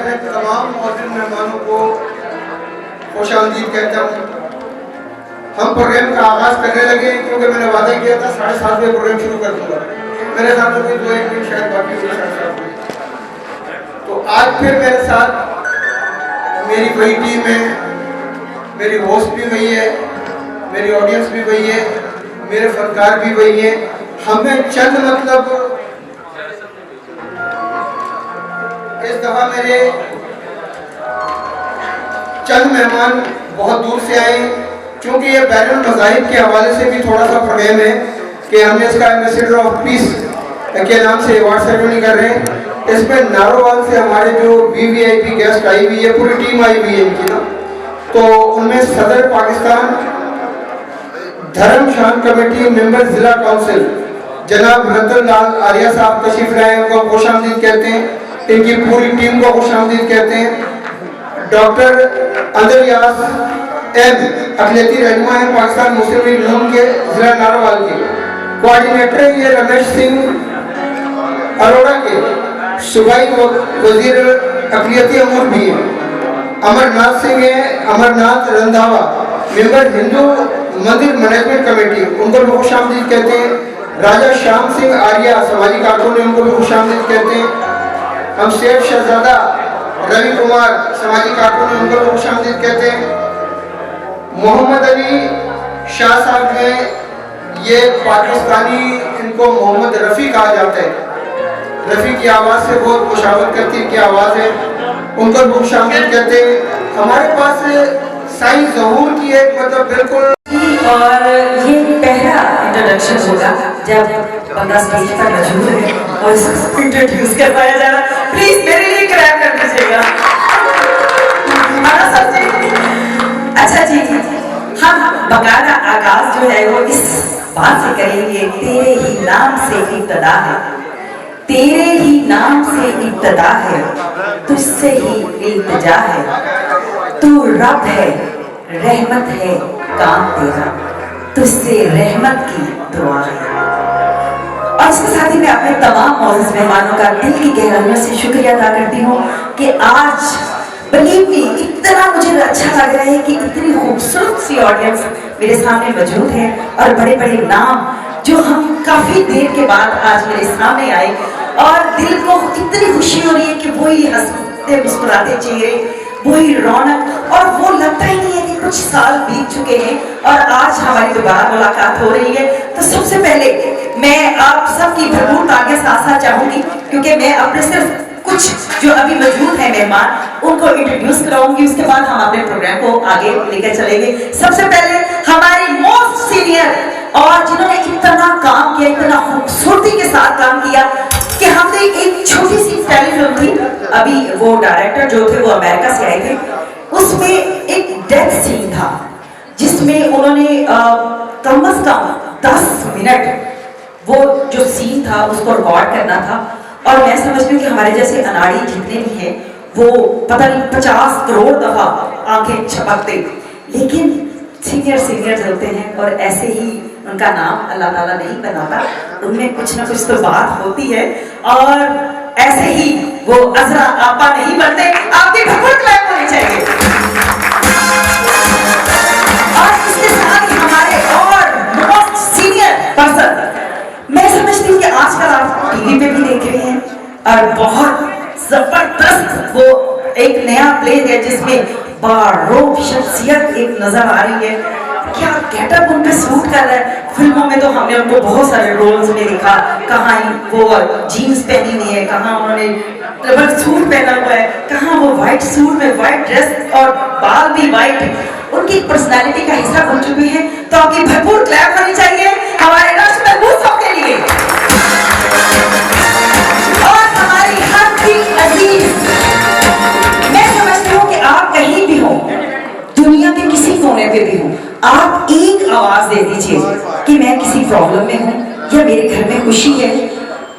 तमाम मौजूद मेहमानों को खुशामदीद कहता हूँ। हम प्रोग्राम का आगाज़ करने लगे क्योंकि मैंने वादा किया था 7:30 बजे प्रोग्राम शुरू कर दूँगा। मेरे साथ में 2-1 दिन शायद बाकी हुई। तो आज फिर मेरे साथ मेरी वही टीम है, मेरी होस्ट भी वही है, मेरी ऑडियंस भी वही है, मेरे फनकार भी वही है। हमें चंद मतलब इस दफ़ा मेरे चंद मेहमान बहुत दूर से आए क्योंकि ये बैनुल मज़ाहिब के हवाले से भी थोड़ा सा प्रोग्राम है कि हमने इसका एम्बेसडर ऑफ पीस के नाम से अवार्ड सेरेमनी कर रहे हैं। इसमें नारोवाल से हमारे जो VVIP गेस्ट आई हुई है, पूरी टीम आई हुई है इनकी ना, तो उनमें सदर पाकिस्तान धर्म शान कमेटी मेंबर जिला काउंसिल जनाब रतन लाल आर्या साहब तशरीफ लाए, उनको खुशामदीद कहते हैं। इनकी पूरी टीम को खुशामदीद कहते हैं। डॉक्टर अंदरियास एम अखिलती रहनुमा है पाकिस्तान मुस्लिम लीग नून के जिला नारोवाल के। कोऑर्डिनेटर ये रमेश सिंह अरोड़ा के सूबाई वजीर अखिलती अमूर भी है। अमरनाथ सिंह है, अमरनाथ रंधावा मेंबर हिंदू मंदिर मैनेजमेंट कमेटी, उनको भी खुशामदीद कहते हैं। राजा श्याम सिंह आर्या समाजी कारकुन है, उनको भी खुशामदीद कहते हैं। हम शेख शहजादा रवि कुमार समाजी कारकुन, उनको भी खुशामदीद कहते हैं। मोहम्मद अली शाह साहब हैं, ये पाकिस्तानी, इनको मोहम्मद रफ़ी कहा जाता है। रफ़ी की आवाज़ से बहुत खुशामद करती की आवाज़ है, उनको भी खुशामदीद कहते हैं। हमारे पास साईं ज़हूर की एक मतलब बिल्कुल, और ये पहला इंट्रोडक्शन होगा जब बंदा स्टेज पर मौजूद है और इसको इंट्रोड्यूस करवाया जा रहा है। प्लीज मेरे लिए क्लैप कर दीजिएगा। अच्छा जी, हम बकायदा आगाज जो है वो इस बात से करेंगे, तेरे ही नाम से इब्तदा है, तेरे ही नाम से इब्तदा है, तुझसे ही इल्तिजा है, तू रब है, रहमत है काम तेरा, तुझसे रहमत की दुआ है। और इसके साथ ही मैं अपने तमाम मौजूद मेहमानों का दिल की गहराइयों से शुक्रिया अदा करती हूँ कि आज बिलीव मी इतना मुझे अच्छा लग रहा है कि इतनी खूबसूरत सी ऑडियंस मेरे सामने मौजूद है और बड़े बड़े नाम जो हम काफी देर के बाद आज मेरे सामने आए और दिल को इतनी खुशी हो रही है कि वही हंसते मुस्कुराते चेहरे, वही रौनक, और वो लगता ही नहीं है कि कुछ साल बीत चुके हैं और आज हमारी दोबारा मुलाकात हो रही है। तो सबसे पहले मैं आप सबकी भरपूर तालियां साथ साथ चाहूंगी क्योंकि मैं अपने सिर्फ कुछ जो अभी मौजूद है मेहमान उनको इंट्रोड्यूस कराऊंगी, उसके बाद हम अपने प्रोग्राम को आगे लेकर चलेंगे। सबसे पहले हमारी मोस्ट सीनियर और जिन्होंने इतना काम किया, इतना खूबसूरती के साथ काम किया कि हमने एक छोटी सी टेलीफिल्म थी, अभी वो डायरेक्टर जो थे वो अमेरिका से आए थे, उसमें एक डेथ सीन था जिसमें उन्होंने कम से कम 10 मिनट वो जो सीन था उसको रिकॉर्ड करना था। और मैं समझती हूँ कि हमारे जैसे अनाड़ी जितने भी हैं वो पता नहीं 50 करोड़ दफा आंखें झपकते, लेकिन सीनियर होते हैं और ऐसे ही उनका नाम अल्लाह ताला नहीं बनाता, उनमें कुछ ना कुछ तो बात होती है और ऐसे ही वो अजरा आपा नहीं बनते। आपकी भरपूर क्लैप होनी चाहिए। और इसके साथ ही हमारे और मोस्ट सीनियर पर्सन, मैं समझती हूँ कि आजकल आप टीवी पे भी देख रहे हैं और बहुत जबरदस्त वो एक नया प्ले है जिसमें बारोब शख्सियत एक नजर आ रही है। क्या गेटअप उन पे सूट कर रहा है। फिल्मों में तो हमने उनको बहुत सारे रोल्स में देखा, कहाँ वो जीन्स पहनी हुई है, कहाँ उन्होंने डबल सूट पहना हुआ है, कहाँ वो व्हाइट सूट में व्हाइट ड्रेस और बाल भी व्हाइट, उनकी पर्सनालिटी का हिस्सा बन चुकी है। तो आपकी भरपूर क्लैप होनी चाहिए हमारे राष्ट्र महबूब साहब के लिए। और हमारी हर की अजीज, मैं समझती हूँ कि आप कहीं भी हो, दुनिया के किसी कोने पे भी हो, आप एक आवाज दे दीजिए कि मैं किसी प्रॉब्लम में हूं या मेरे घर में खुशी है,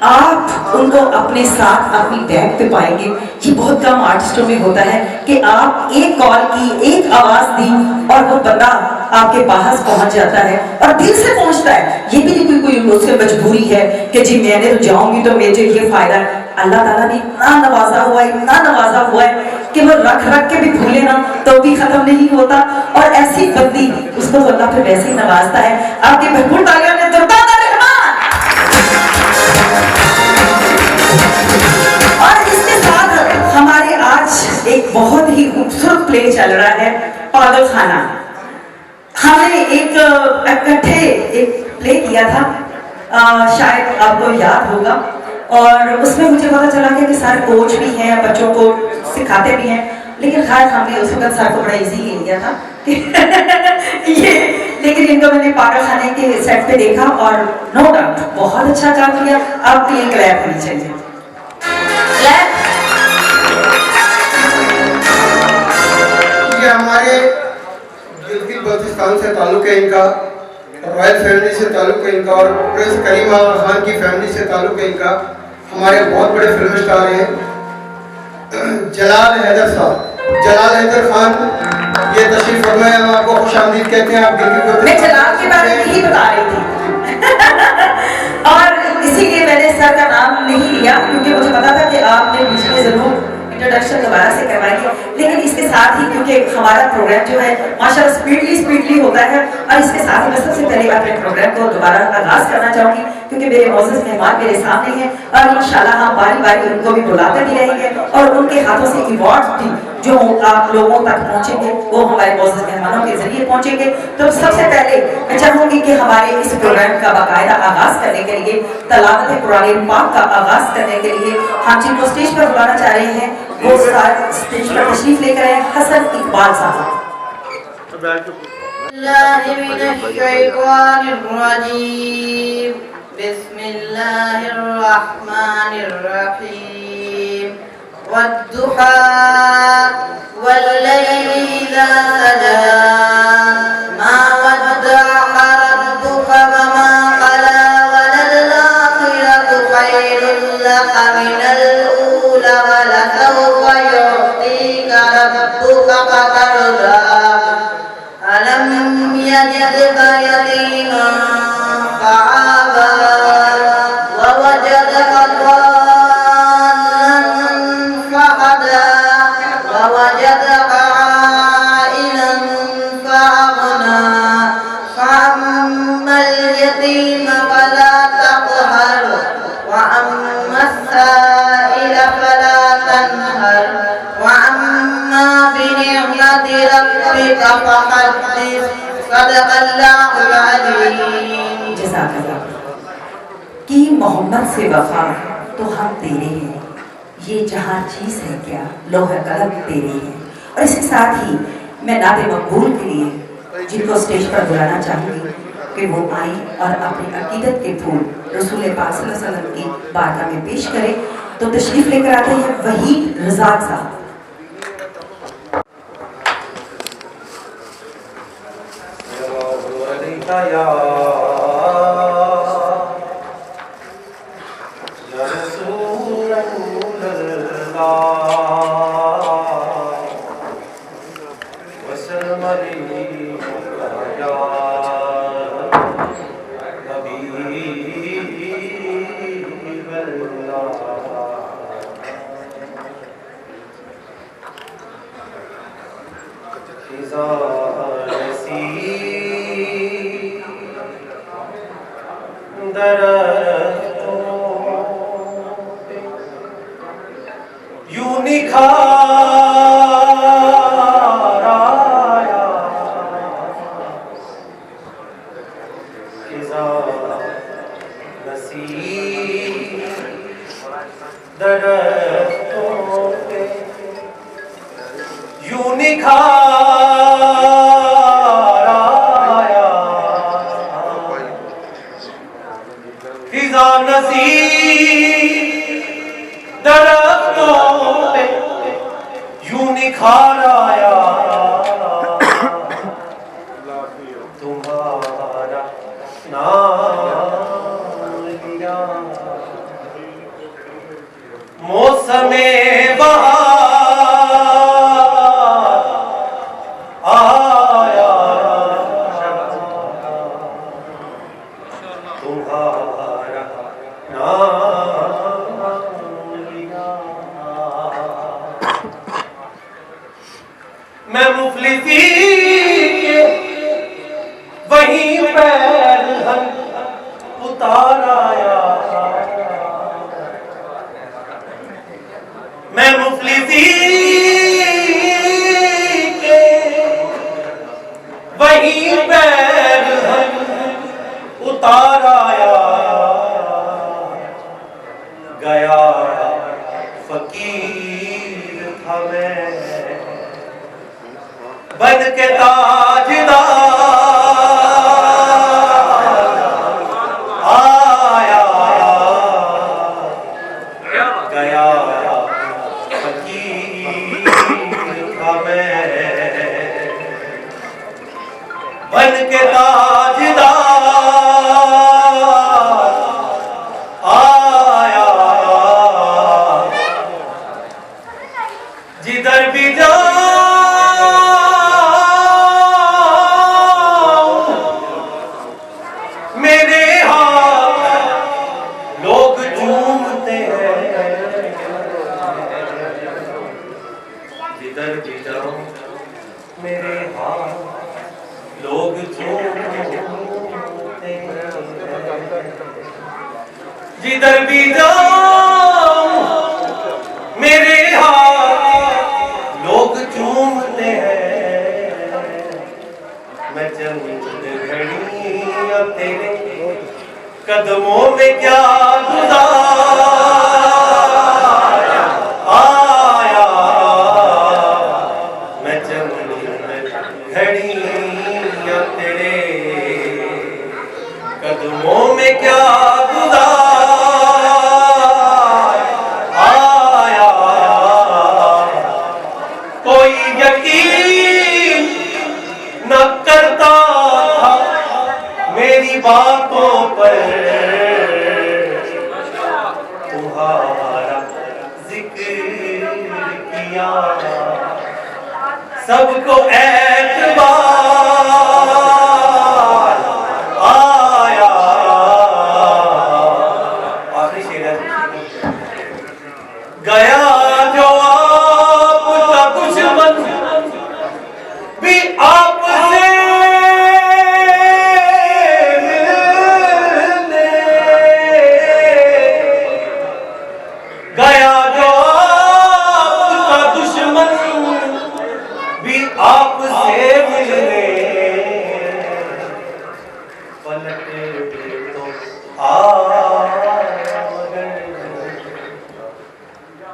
आप उनको अपने साथ अपनी बैग पे पाएंगे। ये बहुत कम आर्टिस्टों में होता है कि आप एक कॉल की, एक आवाज दी और वो बंदा आपके पास पहुंच जाता है और दिल से पहुंचता है। ये भी नहीं कोई उससे मजबूरी है कि जी मैंने तो जाऊंगी तो मुझे ये फायदा, अल्लाह ताला ने इतना नवाजा हुआ है कि वो रख रख के भी भूले ना तो भी खत्म नहीं होता। और ऐसी बंदी उसको तो अल्लाह फिर वैसे ही नवाजता है। आपकी भरपूर तालियां ने दुर्गा रहमान। और इसके साथ हमारे आज एक बहुत ही खूबसूरत प्ले चल रहा है, पागल खाना। हमने एक इकट्ठे एक प्ले किया था, शायद आपको याद होगा। और उसमें मुझे पता चला कि सारे कोच भी हैं, बच्चों को सिखाते भी हैं, लेकिन खैर हमने उस वक्त सर को बड़ा इजी ले लिया था ये। लेकिन इनको मैंने पागल खाने के सेट पे देखा और नो डाउट बहुत अच्छा काम किया। अब भी क्लैप होनी चाहिए, क्लैप। ये हमारे गिलगित बल्तिस्तान से ताल्लुक है इनका, रॉयल फैमिली से ताल्लुक है इनका, और प्रिंस करीम आगा खान की फैमिली से ताल्लुक है इनका। हमारे बहुत बड़े फिल्म स्टार हैं जलाल हैदर साहब, जलाल हैदर खान ये तशरीफ फरमाए, हम आपको खुशामदीद कहते हैं। आप गिलगित मैं जलाल के बारे में ही बता रही थी और इसीलिए मैंने सर का नाम नहीं लिया, क्योंकि मुझे पता था कि आपने बीच में जरूर इंट्रोडक्शन दोबारा से करवाएंगे। लेकिन इसके साथ ही क्योंकि हमारा प्रोग्राम जो है माशाल्लाह स्पीडली होता है, और इसके साथ ही मैं सबसे पहले अपने प्रोग्राम को दोबारा आगाज करना चाहूंगी, क्योंकि मेरे मौजूद मेहमान मेरे सामने हैं और इंशाल्लाह हम बारी उनको भी बुलाते भी रहेंगे और उनके हाथों से अवार्ड भी जो आप लोगों तक पहुंचेंगे वो हमारे मौजूद मेहमानों के जरिए पहुंचेंगे। तो सबसे पहले मैं चाहूंगी कि हमारे इस प्रोग्राम का बाकायदा आगाज करने के लिए, तलावत कुरान पाक का आगाज करने के लिए हम जिनको स्टेज पर बुलाना चाह रहे हैं वो स्टेज पर तशरीफ लेकर आए हसन इकबाल साहब। वद्दुहा वल्लैलि इज़ा सजा मा वद्दअका रब्बुका वमा क़ला वलल-आखिरतु ख़ैरुल लका मिनल ऊला वलसौफा यु'तीका रब्बुका फ़तर्दा अलम यजदका यतीमान फ़आवा ववजदका कि मोहम्मद से वफा तो हम तेरे हैं, ये जहाँ चीज है क्या लोह कलम तेरे हैं। और इसके साथ ही मैं नाते मकबूल के लिए जिनको स्टेज पर बुलाना चाहूंगी कि वो आए और अपनी अकीदत के फूल रसूल पाक सल्लल्लाहु अलैहि वसल्लम की बारगाह में पेश करें। तो तशरीफ लेकर आते हैं वहीद रज़ाक साहब। फकीर था मैं बन के ताजदार आया गया फकीर था मैं बन के ताजदार आया जिधर भी जाऊं मेरे हाथ लोग चूमते हैं जिधर भी जाऊं मेरे हाथ लोग चूमते हैं जिधर भी जाऊं मेरे हाथ लोग चूमते हैं मैं चंद घड़ियां तेरे कदमों में क्या गुजार आया मैं चंद घड़ियां तेरे कदमों में क्या गुजार आया कोई यकीन न करता था मेरी बातों पर तुम्हारा जिक्र किया सबको एतबार आया आखिरी शेर है गया जो आपका दुश्मन भी आपसे मिलने गया जो आपका दुश्मन भी आपसे मिलने पलट तो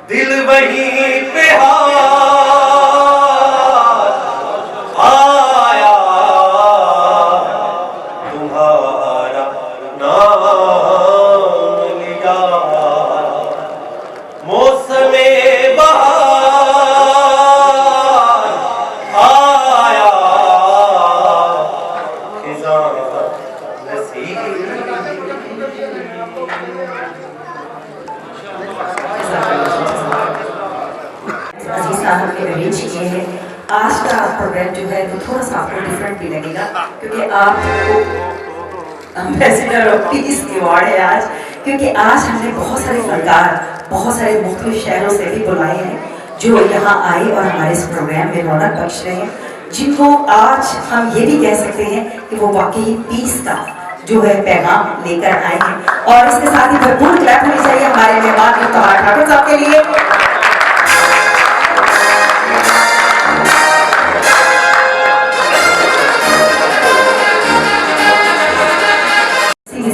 दिल वहीं पे आया तुम्हारा नाम लिया मौसमे बहार आया खिज़ां नसीब अजीज साहब के अरेंज किए हैं। आज का प्रोग्राम जो है वो थोड़ा सा आपको डिफरेंट भी लगेगा क्योंकि आपको एम्बेसडर ऑफ पीस अवार्ड है आज, क्योंकि आज हमने बहुत सारे फनकार बहुत सारे मुख्तलिफ शहरों से भी बुलाए हैं जो यहाँ आए और हमारे इस प्रोग्राम में रौनक बख्श रहे हैं, जिनको आज हम ये भी कह सकते हैं कि वो वाकई पीस का जो है पैगाम लेकर आए हैं। और इसके साथ ही भरपूर क्लैप होनी चाहिए हमारे मेहमान मुफ्तार ठाकुर साहब के लिए।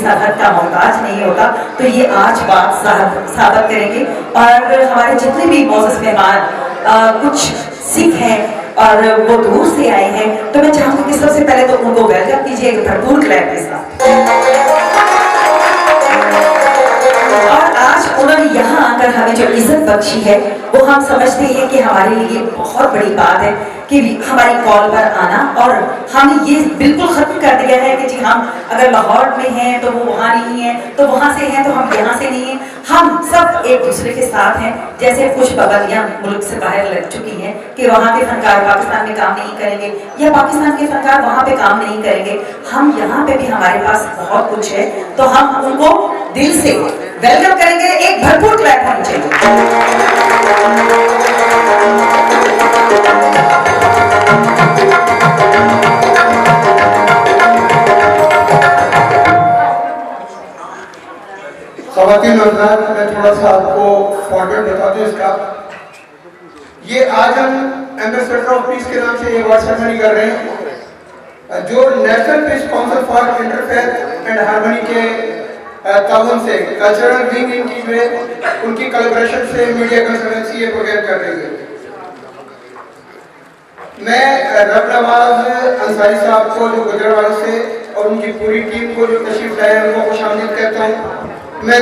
सरहद का मोहताज नहीं होता, तो ये आज बात साबित करेंगे। और हमारे जितने भी मौजूद मेहमान कुछ सिख हैं और वो दूर से आए हैं, तो मैं चाहूंगी कि सबसे पहले तो उनको वेलकम कीजिए भरपूर क्लैप के साथ। और आज उन्होंने यहाँ आकर हमें जो इज्जत बख्शी है वो हम समझते हैं कि हमारे लिए बहुत बड़ी बात है कि हमारी कॉल पर आना, और हमने ये बिल्कुल खत्म कर दिया है कि जी हम अगर लाहौर में हैं तो वो वहाँ नहीं है, तो वहाँ से हैं तो हम यहाँ से नहीं हैं। हम सब एक दूसरे के साथ हैं। जैसे कुछ पाबंदियाँ मुल्क से बाहर लग चुकी हैं कि वहाँ के फनकार पाकिस्तान में काम नहीं करेंगे या पाकिस्तान के फनकार वहाँ पे काम नहीं करेंगे, हम यहाँ पे भी हमारे पास बहुत कुछ है, तो हम उनको दिल से वेलकम करेंगे। एक भरपूर क्लैप होनी चाहिए। ख़वातीन और हज़रात, मैं थोड़ा सा आपको फॉर्मेट बता दूं इसका। ये आज हम एम्बेसडर ऑफ पीस के नाम से ये अवार्ड सेरेमनी कर रहे हैं, जो national peace council for interfaith and harmony के ताउन से कल्चरल विंग इनकी जो है उनकी कोलैबोरेशन से मीडिया कंसल्टेंसी ये प्रोग्राम कर रही है। मैं रब नवाज अंसारी साहब को जो गुजरावाला से और उनकी पूरी टीम को जो तशरीफ लाए हैं उनको खुशामदीद कहता हूँ। मैं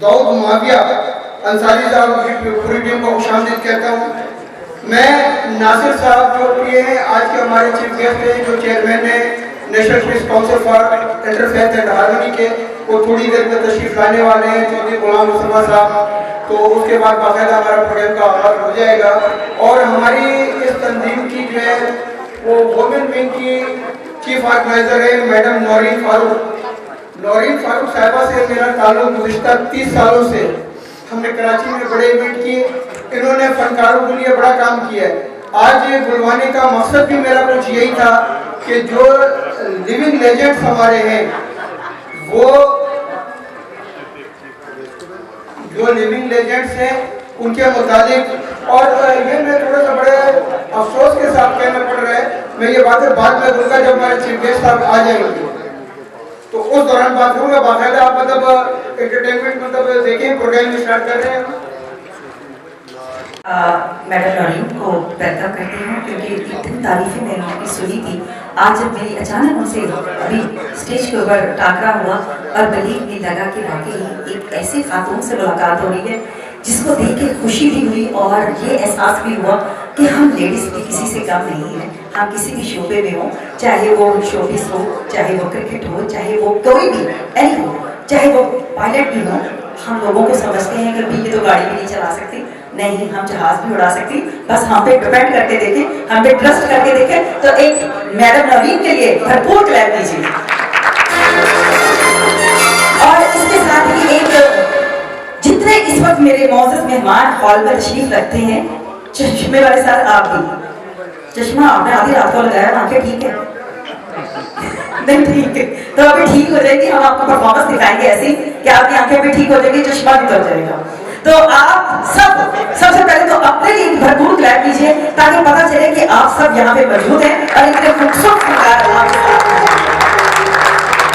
दाऊद माविया अंसारी साहब की पूरी टीम को खुशामदीद कहता हूँ। मैं नासिर साहब जो कि हैं आज के हमारे चीफ गेस्ट हैं, जो चेयरमैन हैं national peace council for interfaith and harmony के, वो थोड़ी देर में तशरीफ लाने वाले हैं, चौधरी गुलाम मुस्तफा साहब। तो उसके बाद बाकायदा हमारा प्रोग्राम का आगाज हो जाएगा। और हमारी इस तंजीम की जो है वो वुमेन विंग की चीफ ऑर्गेनाइजर है मैडम नौरीन फारूक। नौरीन फारूक साहिबा से मेरा ताल्लुक गुज़िश्ता 30 सालों से, हमने कराची में बड़े इवेंट किए, इन्होंने फनकारों के लिए बड़ा काम किया है। आज ये बुलवाने का मकसद भी मेरा कुछ यही था कि जो लिविंग लेजेंड्स हमारे हैं, वो जो लिविंग लेजेंड्स हैं उनके मुताबिक, और ये मैं थोड़ा सा बड़े अफसोस के साथ कहना पड़ रहा है, मैं ये बातें बाद में दूंगा जब हमारे चीफ गेस्ट साहब आ जाएंगे तो उस दौरान बात करूँगा। बाकायदा आप मतलब एंटरटेनमेंट मतलब देखें, प्रोग्राम स्टार्ट कर रहे हैं। मैडम नौरीन को वेलकम करती हूँ क्योंकि इतनी तारीफें मैंने उनकी सुनी थी। आज जब मेरी अचानक उनसे अभी स्टेज के ऊपर टाकरा हुआ और बिलीव नहीं लगा कि वाकई एक ऐसे खातून से मुलाकात हो रही है जिसको देख के खुशी भी हुई और ये एहसास भी हुआ कि हम लेडीज़ भी किसी से कम नहीं हैं। हम किसी भी शोबे में हो, चाहे वो शोबिस हो, चाहे वो क्रिकेट हो, चाहे वो कोई भी एनी हो, चाहे वो पायलट भी हो, हम लोगों को समझते हैं कि ये तो गाड़ी भी नहीं चला सकती, नहीं हम जहाज भी उड़ा सकती, बस हम पे डिपेंड करके देखें, हम पे ट्रस्ट करके देखें। तो एक मैडम नौरीन के लिए भरपूर क्लैप दीजिए। और इसके साथ ही एक जितने इस वक्त मेरे मौजूद मेहमान हॉल में तशरीफ रखते हैं, चश्मे वाले साथ आप भी, चश्मा आपने आधी रात को लगाया, आंखें ठीक है? नहीं ठीक है, तो अभी ठीक हो जाएगी। हम आपको परफॉर्मेंस दिखाएंगे ऐसी कि आपकी आंखें भी ठीक हो जाएगी, चश्मा भी उतर जाएगा। तो आप सब सबसे पहले तो अपने लिए भरपूर क्लैप कीजिए ताकि पता चले कि आप सब यहाँ पे मौजूद हैं और इतने खूबसूरत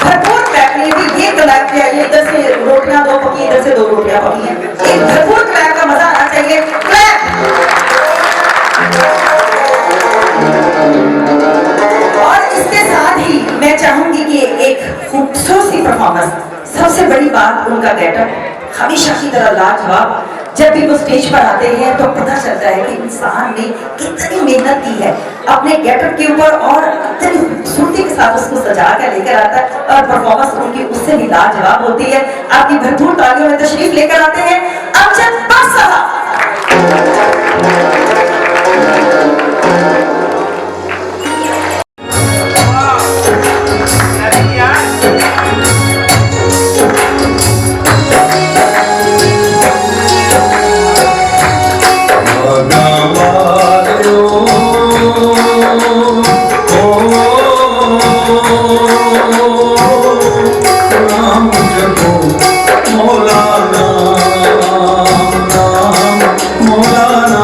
भरपूर क्लैप लिए भी ये क्लैप किया, इधर से रोटियां 2 पकी, इधर से 2 रोटियां पकी हैं। एक भरपूर क्लैप का मजा आना चाहिए। क्लैप। और इसके साथ ही मैं चाहूंगी कि एक खूबसूरत सी परफॉर्मेंस, सबसे बड़ी बात उनका गेटअप हमेशा की तरह लाजवाब। जब भी वो स्टेज पर आते हैं तो पता चलता है कि इंसान ने कितनी मेहनत की है अपने गेटअप के ऊपर और इतनी खूबसूरती के साथ उसको सजा कर लेकर आता है और परफॉर्मेंस उनकी उससे भी लाजवाब होती है। आपकी भरपूर तालियों में तशरीफ लेकर आते हैं अमजद बख्श साहब। मौलाना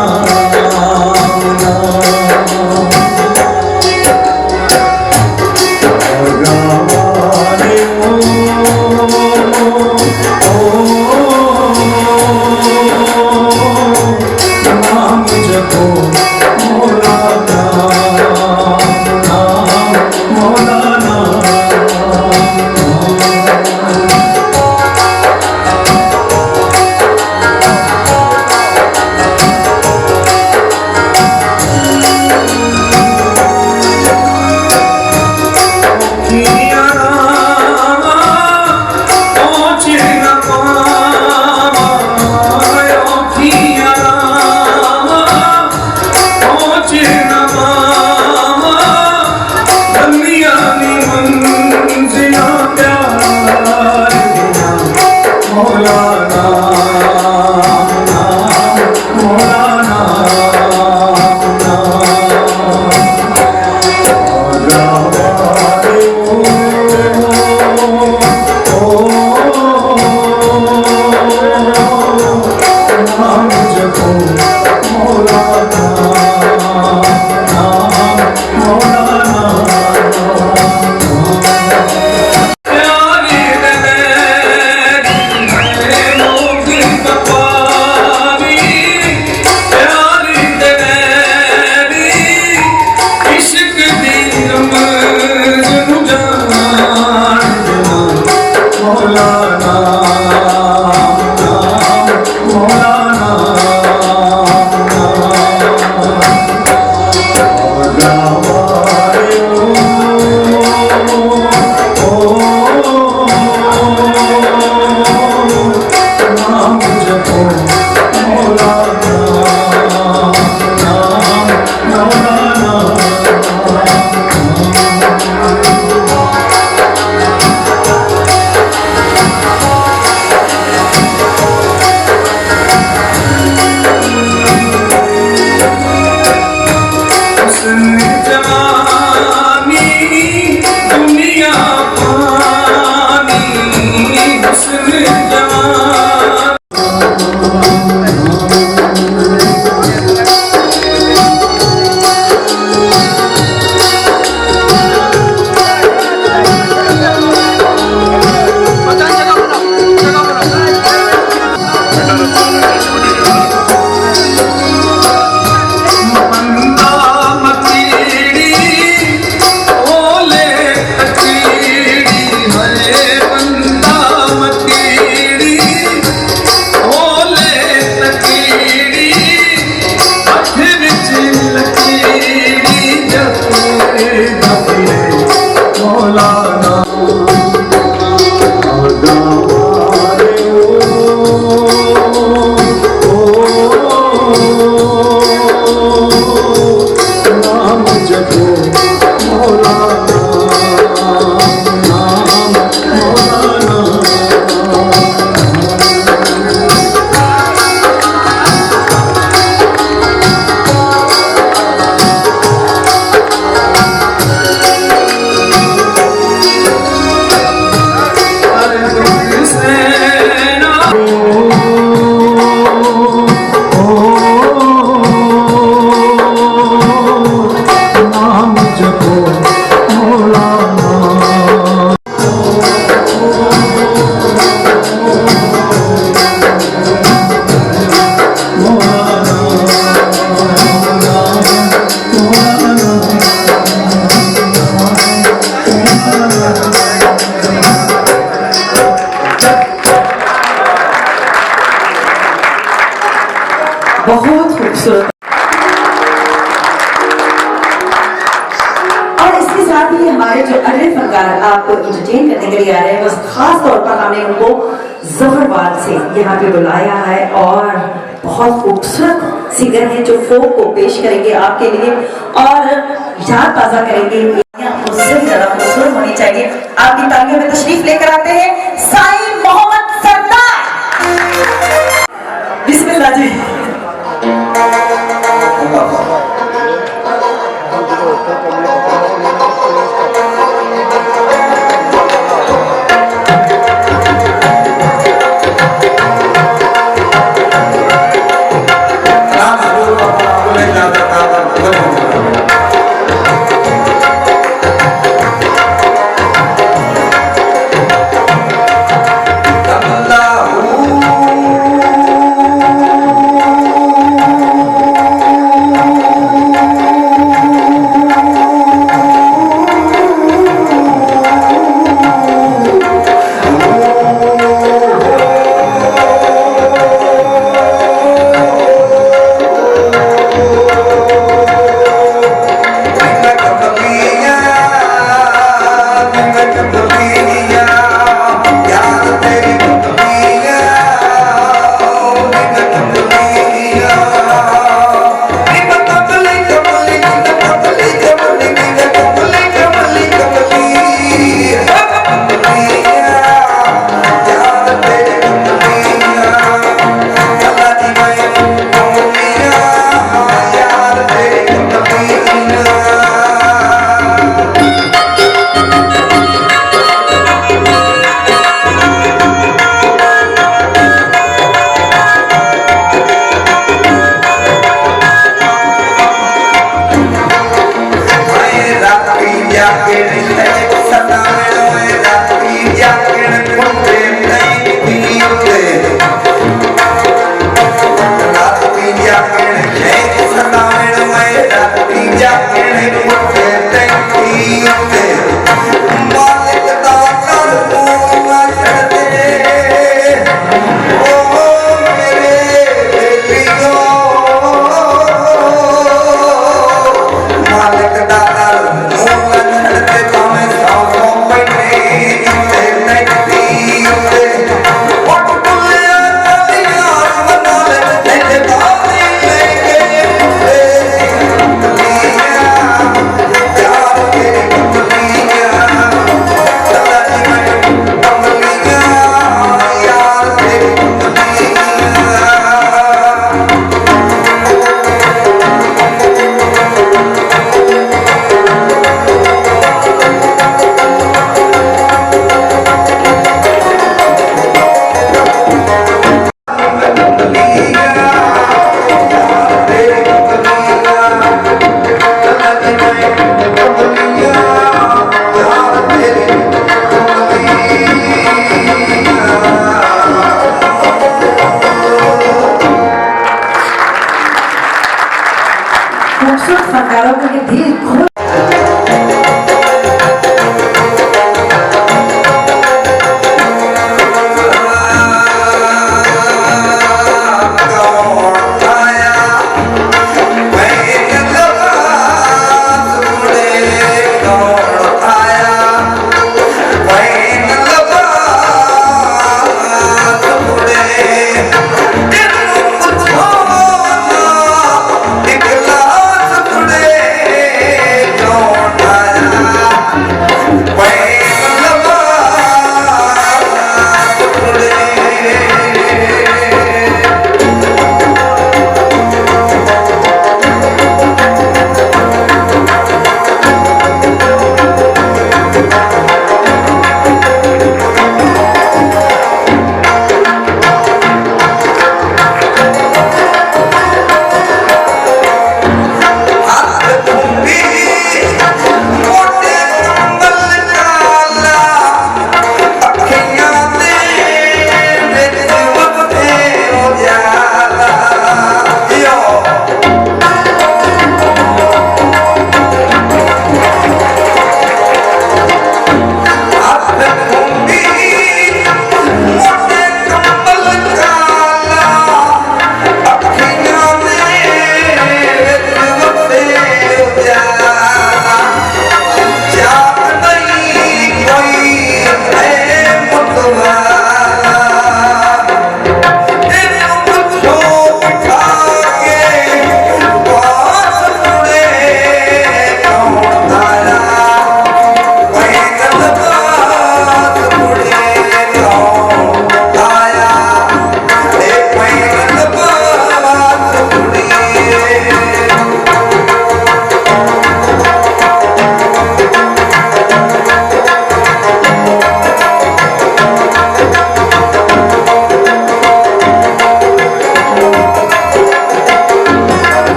बहुत खूबसूरत। और इसके साथ ही हमारे जो अन्य फनकार आपको इंटरटेन करने के लिए आ रहे हैं, बस खास तौर पर हमने उनको जफरबाद से यहाँ पे बुलाया है और बहुत खूबसूरत सिंगर हैं जो फोक को पेश करेंगे आपके लिए और याद ताजा करेंगे। उससे ज्यादा खूबसूरत होनी चाहिए। आपकी तालियों में तशरीफ लेकर आते हैं साईं मोहम्मद सरदार। बिस्मिल्लाह जी। फनकारों के लिए दिल खोल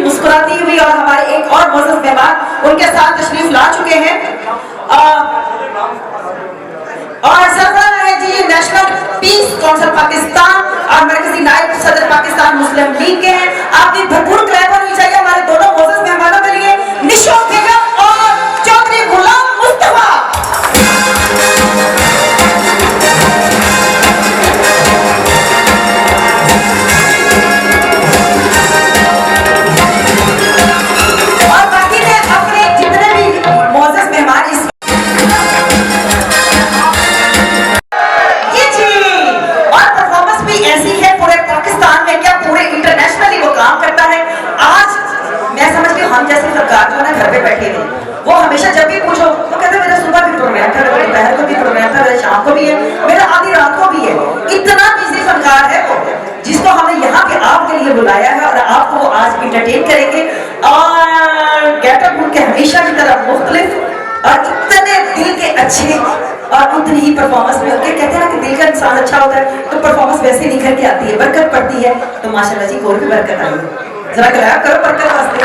मुस्कुराती हुई और हमारे एक और मोअज़्ज़ज़ मेहमान उनके साथ तशरीफ ला चुके हैं और सरदार है जी नेशनल पीस काउंसिल पाकिस्तान और मरकजी नायब सदर पाकिस्तान मुस्लिम लीग के हैं। आपकी भरपूर क्लैप होनी चाहिए हमारे दोनों मोअज़्ज़ज़ मेहमानों के लिए, निशोत बेगम और चौधरी गुलाम मुस्तफा। हम जैसे सरकार जो है घर पे बैठे थे, वो हमेशा जब भी पूछो तो कहते मेरा सुबह भी प्रोग्राम था, मेरा दोपहर को भी प्रोग्राम था, मेरा शाम को भी है, मेरा आधी रात को भी है। इतना बिजी फनकार है वो, जिसको हमने यहाँ पे आपके लिए बुलाया है और आपको वो आज इंटरटेन करेंगे और गेटअप उनके हमेशा की तरह मुख्तलिफ और इतने दिल के अच्छे और उतनी ही परफॉर्मेंस में होते। कहते हैं कि दिल का इंसान अच्छा होता है तो परफॉर्मेंस वैसे निखर के आती है, बरकत पड़ती है। तो माशाल्लाह जी और भी बरकत आई है, जरा क्लैप करो बरकत वास्ते।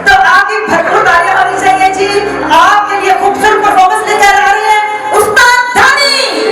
तो आपकी भरपूर तालियां होनी चाहिए जी। आपके लिए खूबसूरत परफॉर्मेंस लेकर आ रही है उस्ताद धानी। जो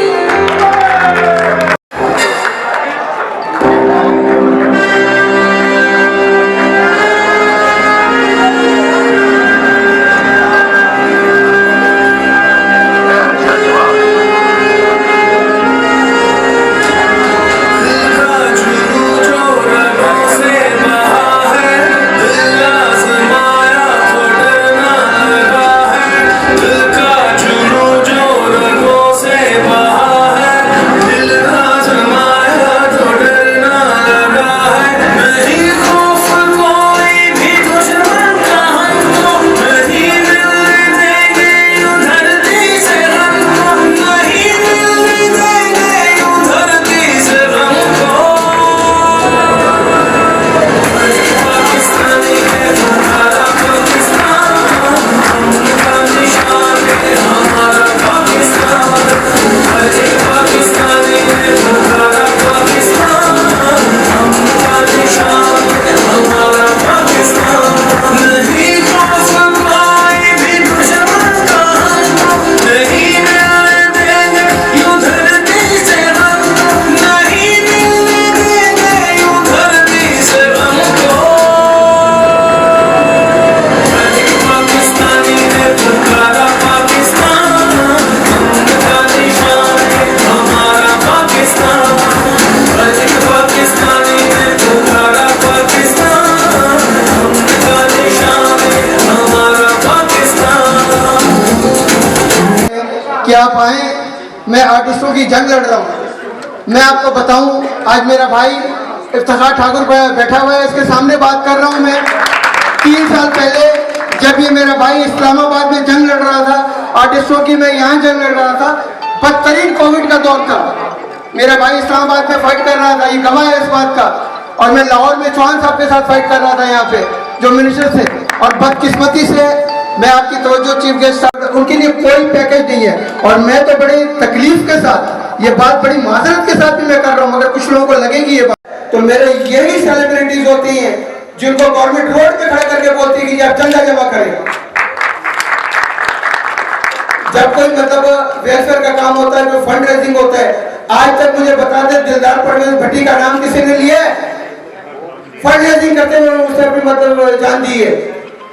आप आए, मैं आर्टिस्टों की जंग लड़ रहा हूँ। मैं आपको बताऊं, आज मेरा भाई इफ्तिखार ठाकुर बैठा हुआ है, इसके सामने बात कर रहा हूं मैं। 3 साल पहले जब ये मेरा भाई इस्लामाबाद में जंग लड़ रहा था आर्टिस्टों की, मैं यहाँ जंग लड़ रहा था, बदतरीन कोविड का दौर था। मेरा भाई इस्लामाबाद में फाइट कर रहा था, ये गवाह है इस बात का। और मैं लाहौर में चौहान साहब के साथ फाइट कर रहा था यहाँ पे, जो मिनिस्टर थे। और बदकिस्मती से मैं आपकी तवज्जो चीफ गेस्ट साहब, उनके लिए कोई पैकेज नहीं है। और मैं तो बड़ी तकलीफ के साथ, ये बात बड़ी माजरत के साथ भी मैं कर रहा हूँ, मगर कुछ लोगों को लगेगी ये बात। तो मेरे यही सेलिब्रिटीज होती हैं जिनको गवर्नमेंट रोड पे खड़ा करके बोलती है कि आप चंदा जमा करें। जब कोई मतलब वेलफेयर का काम होता है, कोई फंड रेजिंग होता है, आज तक मुझे बता दे दिलदार परवेज भट्टी का नाम किसी ने लिया है? फंड रेजिंग करते हुए उसने अपनी मतलब जान दी है।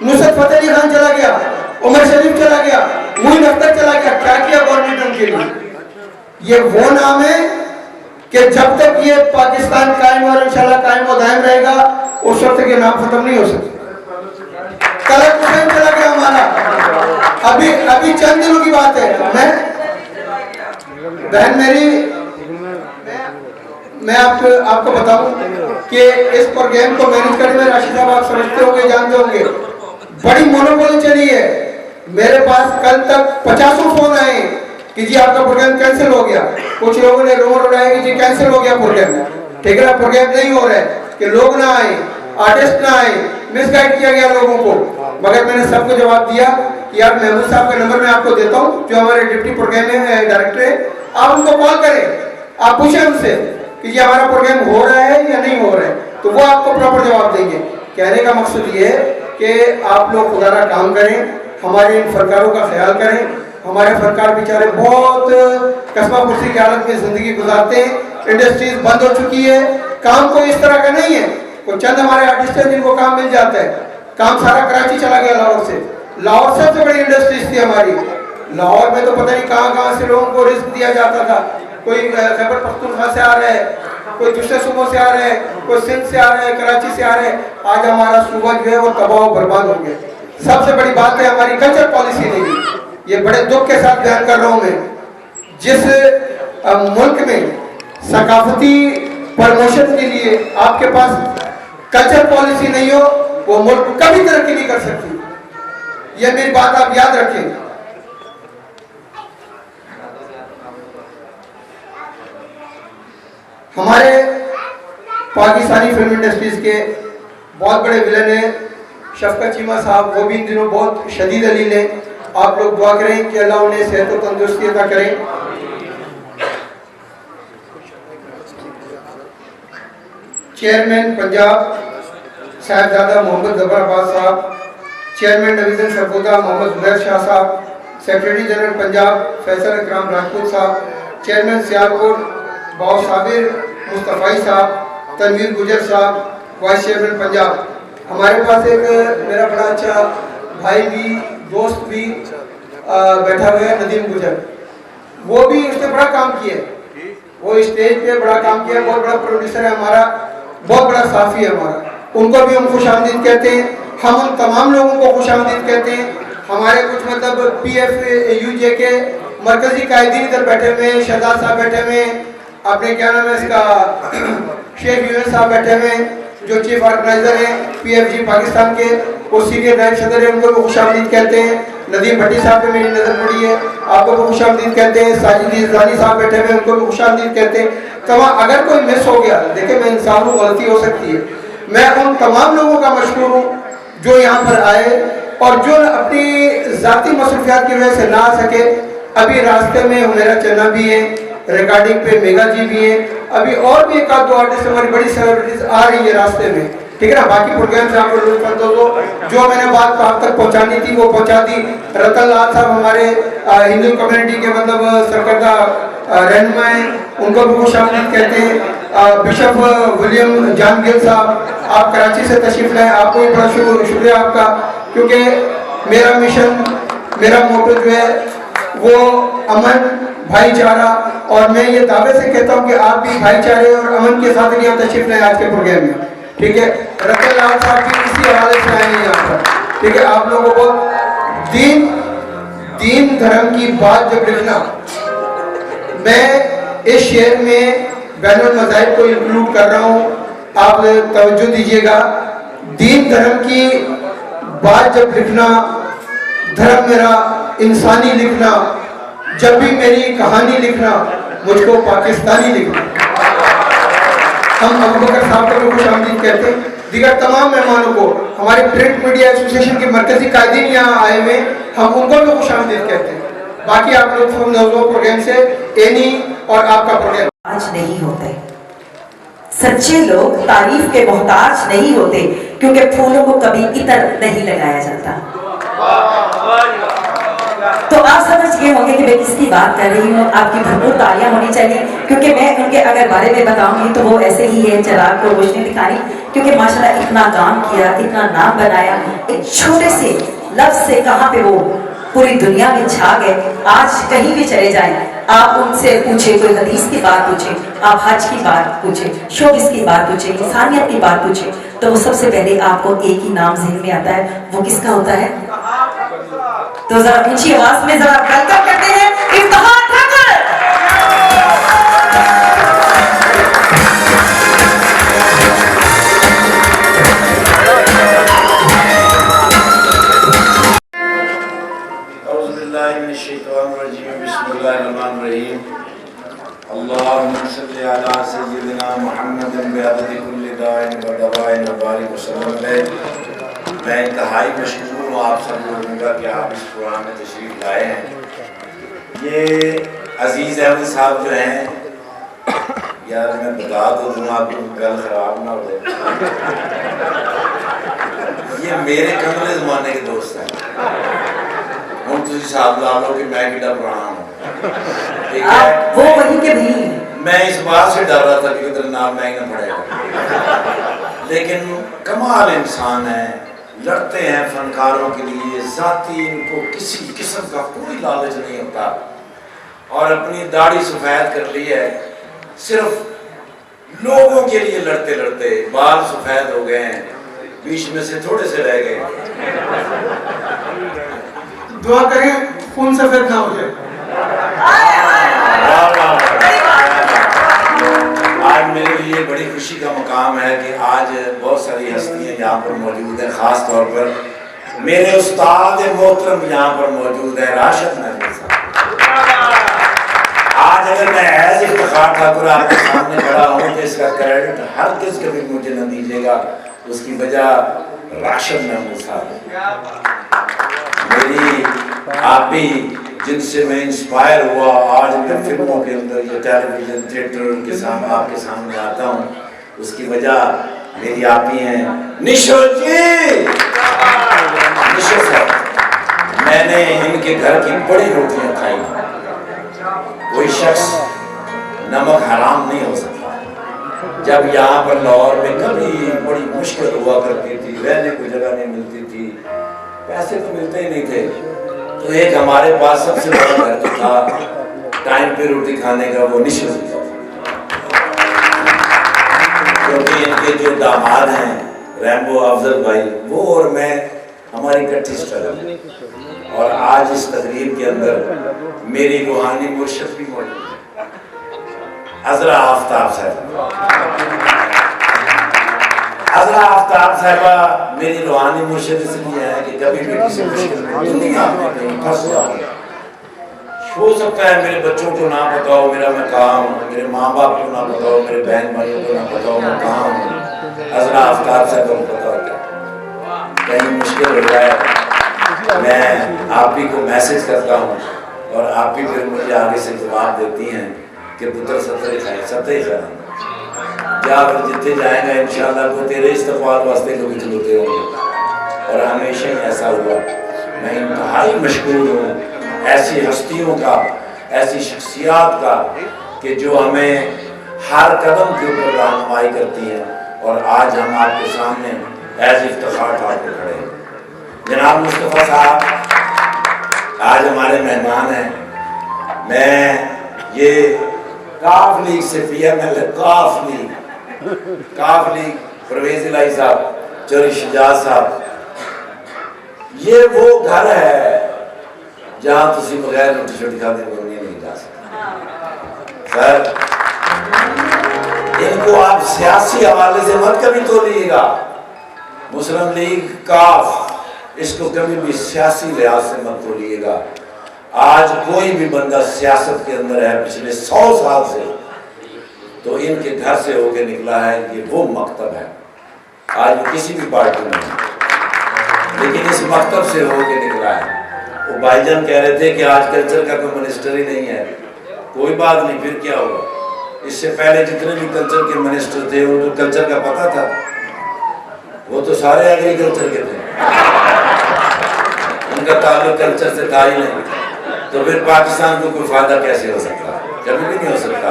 नुसरत फतेह अली खान चला गया, उमर शरीफ चला गया, मोइन अख्तर चला गया, क्या किया गवर्नमेंट उनके लिए? ये वो नाम है कि जब तक ये पाकिस्तान कायम और इंशाल्लाह कायम और दायम रहेगा, उस वक्त तक ये नाम खत्म नहीं हो सकता। तलत हुसैन चला गया हमारा, अभी चंद दिनों की बात है। बहन मेरी, मैं आपको बताऊं कि इस प्रोग्राम को मैनेज करने में राशिद साहब आप समझते होंगे, जानते होंगे, बड़ी मोनोपोली चली है। मेरे पास कल तक 50 फोन आए कि जी आपका प्रोग्राम कैंसिल हो गया। कुछ लोगों ने रूमर उड़ाया कि जी कैंसिल हो गया प्रोग्राम, ठीक है ना, प्रोग्राम नहीं हो रहा है कि लोग ना आए, आर्टिस्ट ना आए, मिसगाइड किया गया लोगों को। मगर मैंने सबको जवाब दिया कि यार महमूद साहब का नंबर मैं आपको देता हूँ, जो हमारे डिप्टी प्रोग्राम डायरेक्टर है, आप उनको कॉल करें, आप पूछें उनसे कि ये हमारा प्रोग्राम हो रहा है या नहीं हो रहा है, तो वो आपको प्रॉपर जवाब देंगे। कहने का मकसद ये है कि आप लोग खुदारा काम करें, हमारे इन फनकारों का ख्याल करें। हमारे फनकार बेचारे बहुत कस्बा कुर्सी की हालत में जिंदगी गुजारते हैं। इंडस्ट्रीज बंद हो चुकी है, काम कोई इस तरह का नहीं है। कोई चंद हमारे आर्टिस्ट हैं जिनको काम मिल जाता है, काम सारा कराची चला गया लाहौर से। लाहौर सबसे बड़ी इंडस्ट्रीज थी हमारी। लाहौर में तो पता नहीं कहाँ से लोगों को रिस्क दिया जाता था। कोई खैबर पख्तूनख्वा से आ रहा है, कोई दूसरे सूबों से आ रहा है, कोई सिंध से आ रहा है, कराची से आ रहा है। आज हमारा सूबा जो है वो तबाह बर्बाद हो गया। सबसे बड़ी बात है हमारी कल्चर पॉलिसी नहीं। ये बड़े दुख के साथ बयान कर रहा हूं मैं, जिस मुल्क में सकाफती प्रमोशन के लिए आपके पास कल्चर पॉलिसी नहीं हो, वो मुल्क कभी तरक्की नहीं कर सकती। ये मेरी बात आप याद रखें। हमारे पाकिस्तानी फिल्म इंडस्ट्रीज के बहुत बड़े विलन हैं शफकत चीमा साहब, वो भी इन दिनों बहुत शदीद अलील है। आप लोग दुआ करें कि अल्लाह उन्हें सेहत और तंदुरुस्ती अता करें। चेयरमैन पंजाब साहिबजादा मोहम्मद जफर अब्बास साहब, चेयरमैन डिवीजन सरगोदा मोहम्मद जुबैर शाह साहब, सेक्रेटरी जनरल पंजाब फैसल इकराम राजपूत साहब, चेयरमैन सियालकोट बाव साबिर मुस्तफ़ाई साहब, तनवीर गुजर साहब, वाइस चेयरमैन पंजाब। हमारे पास एक मेरा बड़ा अच्छा भाई भी दोस्त भी बैठा हुआ है नदीम गुजर। वो भी उसने बड़ा काम किया, वो स्टेज पे बड़ा काम किया, बहुत बड़ा प्रोड्यूसर है हमारा, बहुत बड़ा साफी है हमारा। उनको भी हम खुशामदीद कहते हैं, हम उन तमाम लोगों को खुशामदीद कहते हैं। हमारे कुछ मतलब PFUJ के मरकजी कायदीन इधर बैठे हुए हैं, शहजाद साहब बैठे हुए हैं, आपने क्या नाम है इसका शेख यूनुस साहब बैठे हुए हैं, जो चीफ ऑर्गेनाइजर हैं PFG पाकिस्तान के, वो सीनियर नायब सदर है, उनको भी खुशामदीद कहते हैं। नदीम भट्टी साहब पे मेरी नजर पड़ी है, आपको भी खुशामदीद कहते हैं। साजिद इज़रानी साहब बैठे हुए हैं, उनको भी खुशामदीद कहते हैं। तमाम अगर कोई मिस हो गया, देखिए मैं इंसान हूँ, गलती हो सकती है। मैं उन तमाम लोगों का मशकूर हूँ जो यहाँ पर आए और जो अपनी जाती मसरूफियात की वजह से ना आ सके। अभी रास्ते में हुमैरा चन्ना भी है, रिकॉर्डिंग पे मेगा जी भी है, अभी और भी एक आध दो आर्टिस्ट हमारी बड़ी सेलिब्रिटीज आ रही है रास्ते में, ठीक है ना। बाकी प्रोग्राम से आप लोग जो मैंने बात आप तक पहुंचानी थी वो पहुंचा दी। रतन लाल साहब हमारे हिंदू कम्युनिटी के मतलब सरकर्दा रहनुमा हैं, उनको भी खुशामदीद कहते हैं। बिशप विलियम जॉन गिल साहब, आप कराची से तशरीफ लाए, आपको भी बड़ा शुक्रिया आपका, क्योंकि मेरा मिशन, मेरा मोटो जो है वो अमन भाईचारा, और मैं ये दावे से कहता हूँ कि आप भी भाईचारे और अमन के साथ यहाँ तशरीफ लाए आज के प्रोग्राम में, ठीक है। रतन लाल साहब भी इसी हवाले से आए हैं यहाँ पर, ठीक है। आप लोगों को दीन धर्म की बात जब लिखना मैं इस शेर में बैनुल मज़ाहिब को इंक्लूड कर रहा हूँ, आप तवज्जो दीजिएगा। दीन धर्म की बात जब लिखना, धर्म मेरा इंसानी लिखना, जब भी मेरी कहानी लिखना, मुझको पाकिस्तानी लिखना। हम अबू बकर साहब को भी खुशामदीद कहते हैं, दीगर तमाम मेहमानों को, हमारे प्रिंट मीडिया एसोसिएशन के मरकजी कायदीन यहाँ आए हुए, हम उनको भी खुशामदीद कहते हैं। बाकी आप लोग प्रोग्राम से एनी और आपका प्रोग्राम आज नहीं होते। सच्चे लोग तारीफ के मोहताज नहीं होते, क्योंकि फूलों को कभी इतर नहीं लगाया जाता। तो आप समझ गए होंगे कि मैं किसकी बात कर रही हूँ। आपकी भरपूर तालियां होनी चाहिए, क्योंकि मैं उनके अगर बारे में बताऊंगी तो वो ऐसे ही है, चिराग को रोशनी दिखानी, क्योंकि माशाल्लाह इतना काम किया, इतना नाम बनाया, एक छोटे से लफ्ज से कहाँ पे वो पूरी दुनिया में छा गए। आज कहीं भी चले जाएं, आप उनसे पूछे, कोई हदीस की बात पूछे, आप हज की बात पूछे, शोबिस की बात पूछे, इंसानियत की बात पूछे, तो वो सबसे पहले आपको एक ही नाम ज़हन में आता है, वो किसका होता है? तो जरा ऊंची आवाज में जरा वेलकम करते हैं इफ्तिखार ठाकुर। बिस्मिल्लाहिर्रहमानिर्रहीम। अल्लाहुम्मा सल्लि अला सय्यिदिना मुहम्मदिन बिअददि कुल्लि दाइन व दवाइन व बारिक वसल्लम अलैहि। मैं इंतहाई मशकूर हूँ आप सब लोगों का कि आप इस कुरान में तशरीफ लाए हैं। ये अजीज़ अहमद साहब जो हैं, यार मैं बता तो दूँ आपको, गल खराब ना हो जाए, ये मेरे कमरे ज़माने के दोस्त हैं। हम तुझे हिसाब ला लो कि मैं कितना पुराना हूँ। वो वही के भी। मैं इस बात से डर रहा था कि उधर नाम मैं ही ना पड़ेगा, लेकिन कमाल इंसान है, लड़ते हैं फनकारों के लिए, जाती इनको किसी किस्म का कोई लालच नहीं होता, और अपनी दाढ़ी सफ़ेद कर ली है सिर्फ लोगों के लिए लड़ते लड़ते, बाल सफ़ेद हो गए हैं, बीच में से थोड़े से रह गए। दुआ करें खून सफेद ना हो जाए। आज मेरे लिए बड़ी खुशी का मुकाम है कि आज बहुत सारी हस्तियां यहाँ पर मौजूद हैं, खास तौर पर मेरे उस्ताद मोहतरम यहाँ पर मौजूद है, राशिद महमूद साहब। आज अगर मैं ऐज इफ्तिखार ठाकुर आपके सामने खड़ा हूँ तो इसका क्रेडिट हर किस कभी मुझे न दीजिएगा, उसकी वजह राशिद महमूद साहब, मेरी आप ही जिनसे मैं इंस्पायर हुआ, आज मैं फिल्मों के अंदर या टेलीविजन थिएटर के सामने आपके सामने आता हूँ, उसकी वजह मेरी आप ही हैं। निशो जी, निशो साहब, मैंने इनके घर की बड़ी रोटियां खाई। कोई शख्स नमक हराम नहीं हो सकता। जब यहाँ पर लाहौर में कभी बड़ी मुश्किल हुआ करती थी, रहने को जगह नहीं मिलती थी, पैसे तो मिलते ही नहीं थे, तो एक हमारे पास सबसे बड़ा घर जो था टाइम पे रोटी खाने का, वो निशो जी, क्योंकि इनके जो दामाद हैं रैम्बो अफजल भाई, वो और मैं, हमारी इकट्ठी स्ट्रगल, और आज इस तकरीब के अंदर मेरी रूहानी मुर्शिद भी मौजूद है, अजरा आफ्ताब साहब। अजरा आफ्ताब साहबा मेरी रूहानी मुर्शिद इसलिए है कि कभी भी किसी मुश्किल में दुनिया में कहीं फंस जाऊं, हो सकता है मेरे बच्चों को ना पता हो मेरा मैं कहाँ हूँ, मेरे माँ बाप को ना पता हो, मेरे बहन भाइयों को ना पता हो मैं कहाँ हूँ, अजरा आफ्ताब साहब को पता होता। कहीं मुश्किल हो जाए मैं आप ही को मैसेज करता हूँ, और आप ही फिर मुझे आगे से जवाब देती हैं कि पुत्र सतरे खाए सतह खाए जा, फिर जितने जाएगा इंशाल्लाह वो तेरे इस्तक़बाल वास्ते लोग चलते होंगे। और हमेशा ही ऐसा हुआ। मैं इंतहाई मशहूर हूँ ऐसी हस्तियों का, ऐसी शख्सियात का, कि जो हमें हर कदम के ऊपर रहनुमाई करती हैं, और आज हम आपके सामने एज इफ्तिखार ठाकुर खड़े हैं। जनाब मुस्तफ़ा साहब आज हमारे मेहमान हैं। मैं ये काफ लीग से PML काफ लीग परवेज इलाही साहब, चोरी शजाज साहब, ये वो घर है जहाँ तुसी बगैर रोटी छोटी खाते नहीं जा सकते। सर इनको आप सियासी हवाले से मत कभी तोलिएगा। मुस्लिम लीग काफ इसको कभी भी सियासी लिहाज से मत तोलिएगा। आज कोई भी बंदा सियासत के अंदर है पिछले 100 साल से, तो इनके घर से होके निकला है, ये वो मकतब है। आज वो किसी भी पार्टी में नहीं, लेकिन इस मकतब से होके निकला है। वो भाईजान कह रहे थे कि आज कल्चर का कोई मिनिस्टर ही नहीं है। कोई बात नहीं, फिर क्या होगा। इससे पहले जितने भी कल्चर के मिनिस्टर थे उनको कल्चर का पता था, वो तो सारे एग्रीकल्चर के थे, उनका ताल्लुक कल्चर से था ही नहीं। तो फिर पाकिस्तान को कोई फायदा कैसे हो सकता, कभी भी नहीं हो सकता।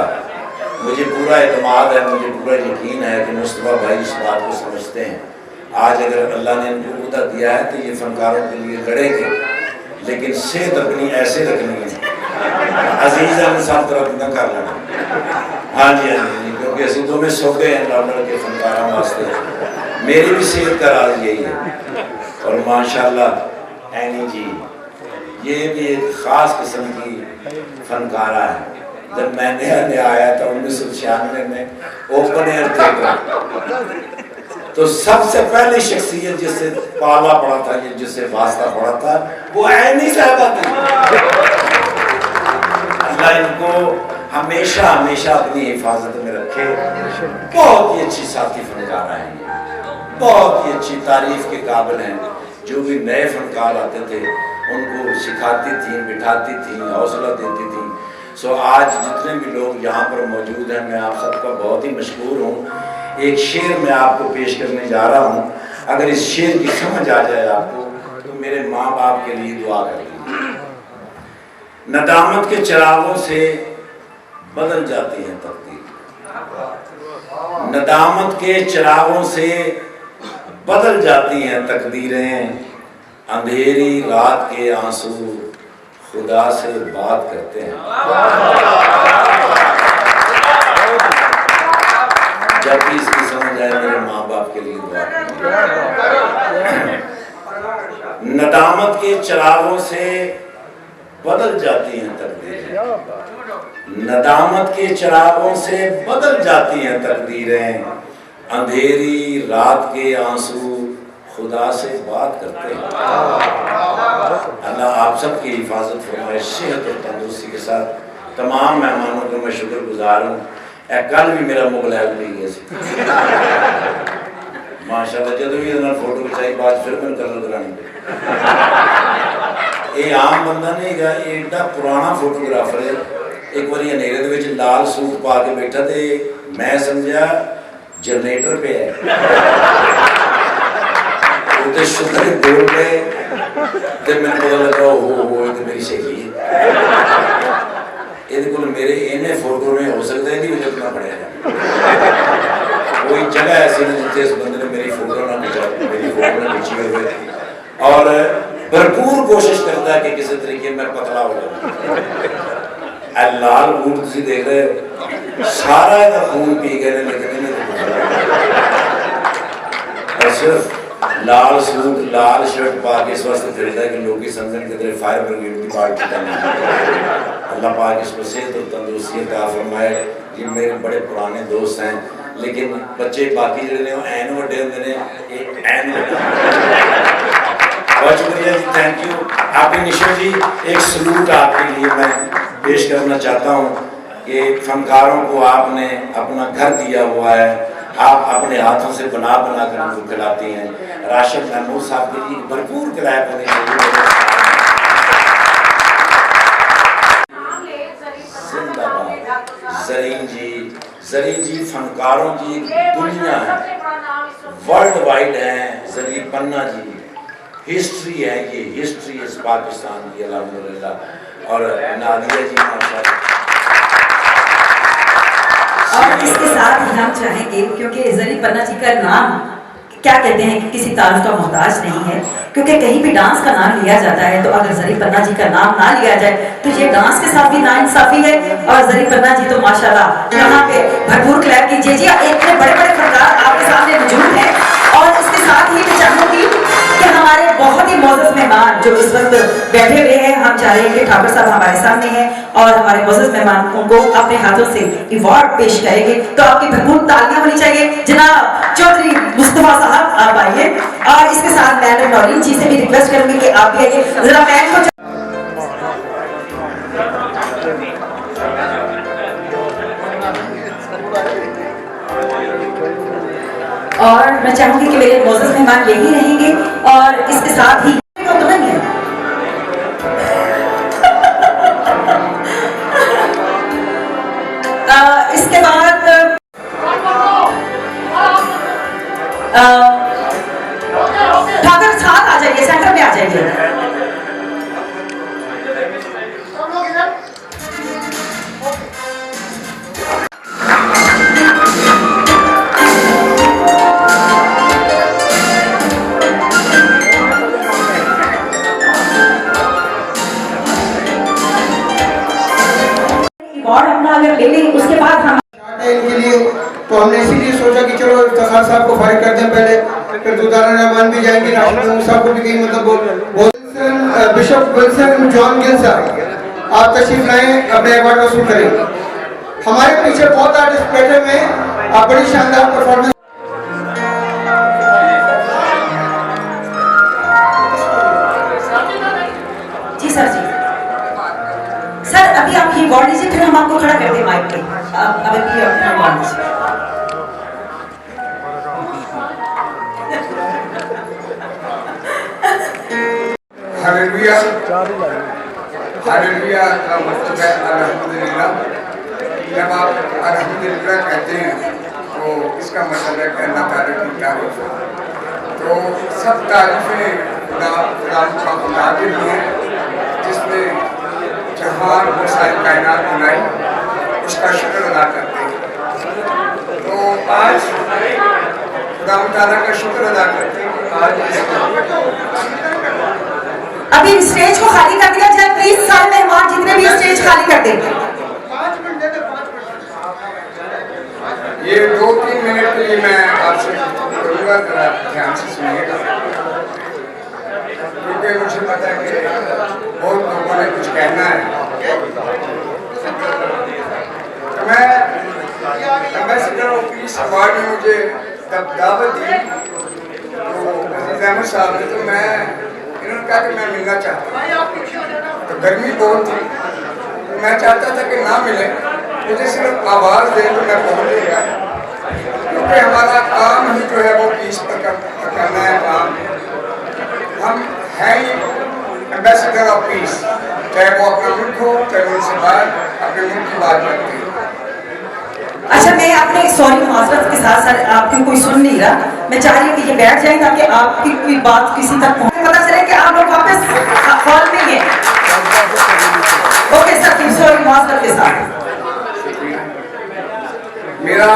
मुझे पूरा एतमाद है, मुझे पूरा यकीन है कि मुस्तफा भाई इस बात को समझते हैं। आज अगर अल्लाह ने इनको उदा दिया है तो ये फनकारों के लिए लड़ेंगे, लेकिन सेहत अपनी ऐसे रखनी है, अजीज सब तरफ न कर लेना। हाँ जी, हाँ जी, क्योंकि असं तो में सौदे हैं लड़ के फनकारों वास्ते। मेरी भी सेहत का राज यही है। और माशाल्लाह ऐनी जी ये भी एक ख़ास किस्म की फनकारा है। जब मैं नया आया था 1996 में ओपन एयर थिएटर, तो सबसे पहली शख्सियत जिससे पाला पड़ा था, जिससे वास्ता पड़ा था, वो ऐनी साहबा थी। अल्लाह इनको हमेशा हमेशा अपनी हिफाजत में रखे। बहुत ही अच्छी साथी फनकारा हैं, बहुत ही अच्छी तारीफ के काबिल हैं। जो भी नए फनकार आते थे उनको सिखाती थी, बिठाती थी, हौसला देती थी। सो आज जितने भी लोग यहाँ पर मौजूद हैं, मैं आप सबका बहुत ही मशहूर हूँ। एक शेर मैं आपको पेश करने जा रहा हूँ। अगर इस शेर की समझ आ जाए आपको तो मेरे माँ बाप के लिए दुआ करेंगे। नदामत के चिरागों से बदल जाती है तकदीर, नदामत के चिरागों से बदल जाती हैं तकदीरें। अंधेरी रात के आंसू खुदा से बात करते हैं। जब भी इसकी समझ आए मेरे माँ बाप के लिए दुआ करें। नदामत के चिरागों से बदल जाती हैं तकदीरें, नदामत के चिरागों से बदल जाती हैं तकदीरें। अंधेरी रात के आंसू खुदा से बात करते हैं। अल्लाह आप सबकी हिफाजत फरमाए, सेहत और तंदुरुस्ती के साथ। तमाम मेहमानों को मैं शुक्रगुजार हूँ। कल भी मेरा मोबाइल पी गया माशाल्लाह, जो भी फोटो खिंचाई बात फिर मैंने कलर करानी। ये आम बंदा नहीं गा, एडा पुराना फोटोग्राफर है। एक बार अंधेरे के लाल सूट पा के बैठा थे, मैं समझा जनरेटर पे है। तो शुक्र बोल गए तो मैंने पता लगा हो तो मेरी सहेली है। ये मेरे इन्हें फोटो में हो सकता है नहीं उतना पड़ेगा। कोई जगह ऐसी नहीं जिससे इस बंदे ने मेरी फोटो ना खिंचाई, मेरी फोटो ना खींची हुई। और भरपूर कोशिश करता है कि किसी तरीके में पतला हो जाए। लाल बूट तुम देख रहे हो, सारा का खून पी गए, लेकिन सिर्फ लाल सूट लाल शर्ट पा के इस वास्ते खरीदा कि लोग समझन के तरह फायर ब्रिगेड की पार्टी करना। अल्लाह पाक इसको सेहत और तंदुरुस्ती अता फरमाए। ये मेरे बड़े पुराने दोस्त हैं, लेकिन बच्चे बाकी जो एन वड्डे होंगे ने एन बहुत शुक्रिया जी, थैंक यू। आप निशा जी एक सलूट आपके लिए मैं पेश करना चाहता हूँ कि फनकारों को आपने अपना घर दिया हुआ है, आप अपने हाथों से बना बना कर उनको खिलाती हैं। राशिद महमूद साहब के लिए भरपूर किराया होनी चाहिए। जरीन जी फनकारों की दुनिया है, वर्ल्ड वाइड है। जरीन पन्ना जी हिस्ट्री है, ये हिस्ट्री इस पाकिस्तान की अल्हम्दुलिल्लाह। और नादिया जी माशाल्लाह। और इसके साथ ही हम चाहेंगे, क्योंकि जरीन पन्ना जी का नाम क्या कहते हैं कि किसी तारीफ का मोहताज नहीं है, क्योंकि कहीं भी डांस का नाम लिया जाता है तो अगर जरीन पन्ना जी का नाम ना लिया जाए तो ये डांस के साथ भी नाइंसाफी है। और जरीन पन्ना जी तो माशाल्लाह यहाँ पे भरपूर क्लैप कीजिए जी। इतने बड़े बड़े फनकार आपके सामने मौजूद हैं। और इसके साथ ही मैं चाहूंगी कि हमारे बहुत ही मोअज़्ज़ज़ मेहमान जो इस वक्त बैठे हुए हैं, हम चाह रहे हैं कि ठाकुर साहब हमारे सामने हैं और हमारे मोअज़्ज़ज़ मेहमान उनको अपने हाथों से अवार्ड पेश करेंगे। तो आपकी भरपूर तालियां होनी चाहिए। जनाब चौधरी मुस्तफा साहब आप आइए और इसके साथ मैडम नौरीन जी से भी रिक्वेस्ट करूंगी कि आप भी आइए। जरा मैन को और मैं चाहूंगी कि मेरे मोअज़्ज़ज़ मेहमान यही रहेंगे और इसके साथ ही तो नहीं है। इसके बाद ठाकुर साथ आ जाइए, सेंटर में आ जाइए। अवार्ड अपना अगर ले लें उसके बाद हम इनके लिए तो हमने इसीलिए सोचा कि चलो इफ्तिखार साहब को फारिग कर दें पहले, फिर दुदारा रहमान भी जाएंगे, राशिद मूसा को भी कहीं मतलब बिशप विल्सन जॉन गिल साहब आप तशरीफ लाएं, अपने अवार्ड वसूल करें। हमारे पीछे बहुत आर्टिस्ट बैठे हुए हैं, आप बड़ी शानदार परफॉर्मेंस। जी सर, जी सर अभी आप ये अवार्ड लीजिए, फिर हम आपको खड़ा कर दें माइक पे। अब अभी अपना अवार्ड लीजिए। हालेलुया, हालेलुया का मतलब है अल्हम्दुलिल्लाह। जब आप अल्हम्दुलिल्लाह कहते हैं तो इसका मतलब है कि अल्लाह ताला की तारीफ है। तो सब तारीफें खुदा का के लिए हैं जिसने जहान और सारी कायनात बनाई, उसका शुक्र अदा करते हैं। तो आज खुदा ताला का शुक्र अदा करते हैं कि आज अभी स्टेज को खाली कर दिया जाए प्लीज, सारे मेहमान जितने भी स्टेज खाली कर देंगे। ये 2-3 मिनट के लिए मैं आपसे करूँगा, जरा ध्यान से सुनिएगा, क्योंकि मुझे पता है कि बहुत लोगों ने कुछ कहना है। तो मैं एम्बेसडर ऑफ पीस अवार्ड में मुझे जब दावत दी तो अजीज अहमद साहब ने, तो मैं इन्होंने कहा कि मैं मिलना चाहता हूँ। तो गर्मी बहुत थी, तो मैं चाहता था कि ना मिले, मुझे सिर्फ आवाज़ दे तो मैं पहुँच गया, क्योंकि हमारा काम ही जो है वो पीस पर करना है काम। हम हैं ही एम्बेसडर ऑफ पीस, चाहे वो अपना मुल्क हो चाहे उनसे बाहर अपने मुल्क की बात करते हैं। अच्छा मैं अपने सॉरी माजरत के साथ सर आपकी कोई सुन नहीं रहा, मैं चाह रही हूँ कि ये बैठ जाए ताकि आपकी कोई बात किसी तक पहुँचे, पता चले कि आप लोग वापस हॉल में हैं। ओके सर, सॉरी माजरत के साथ। मेरा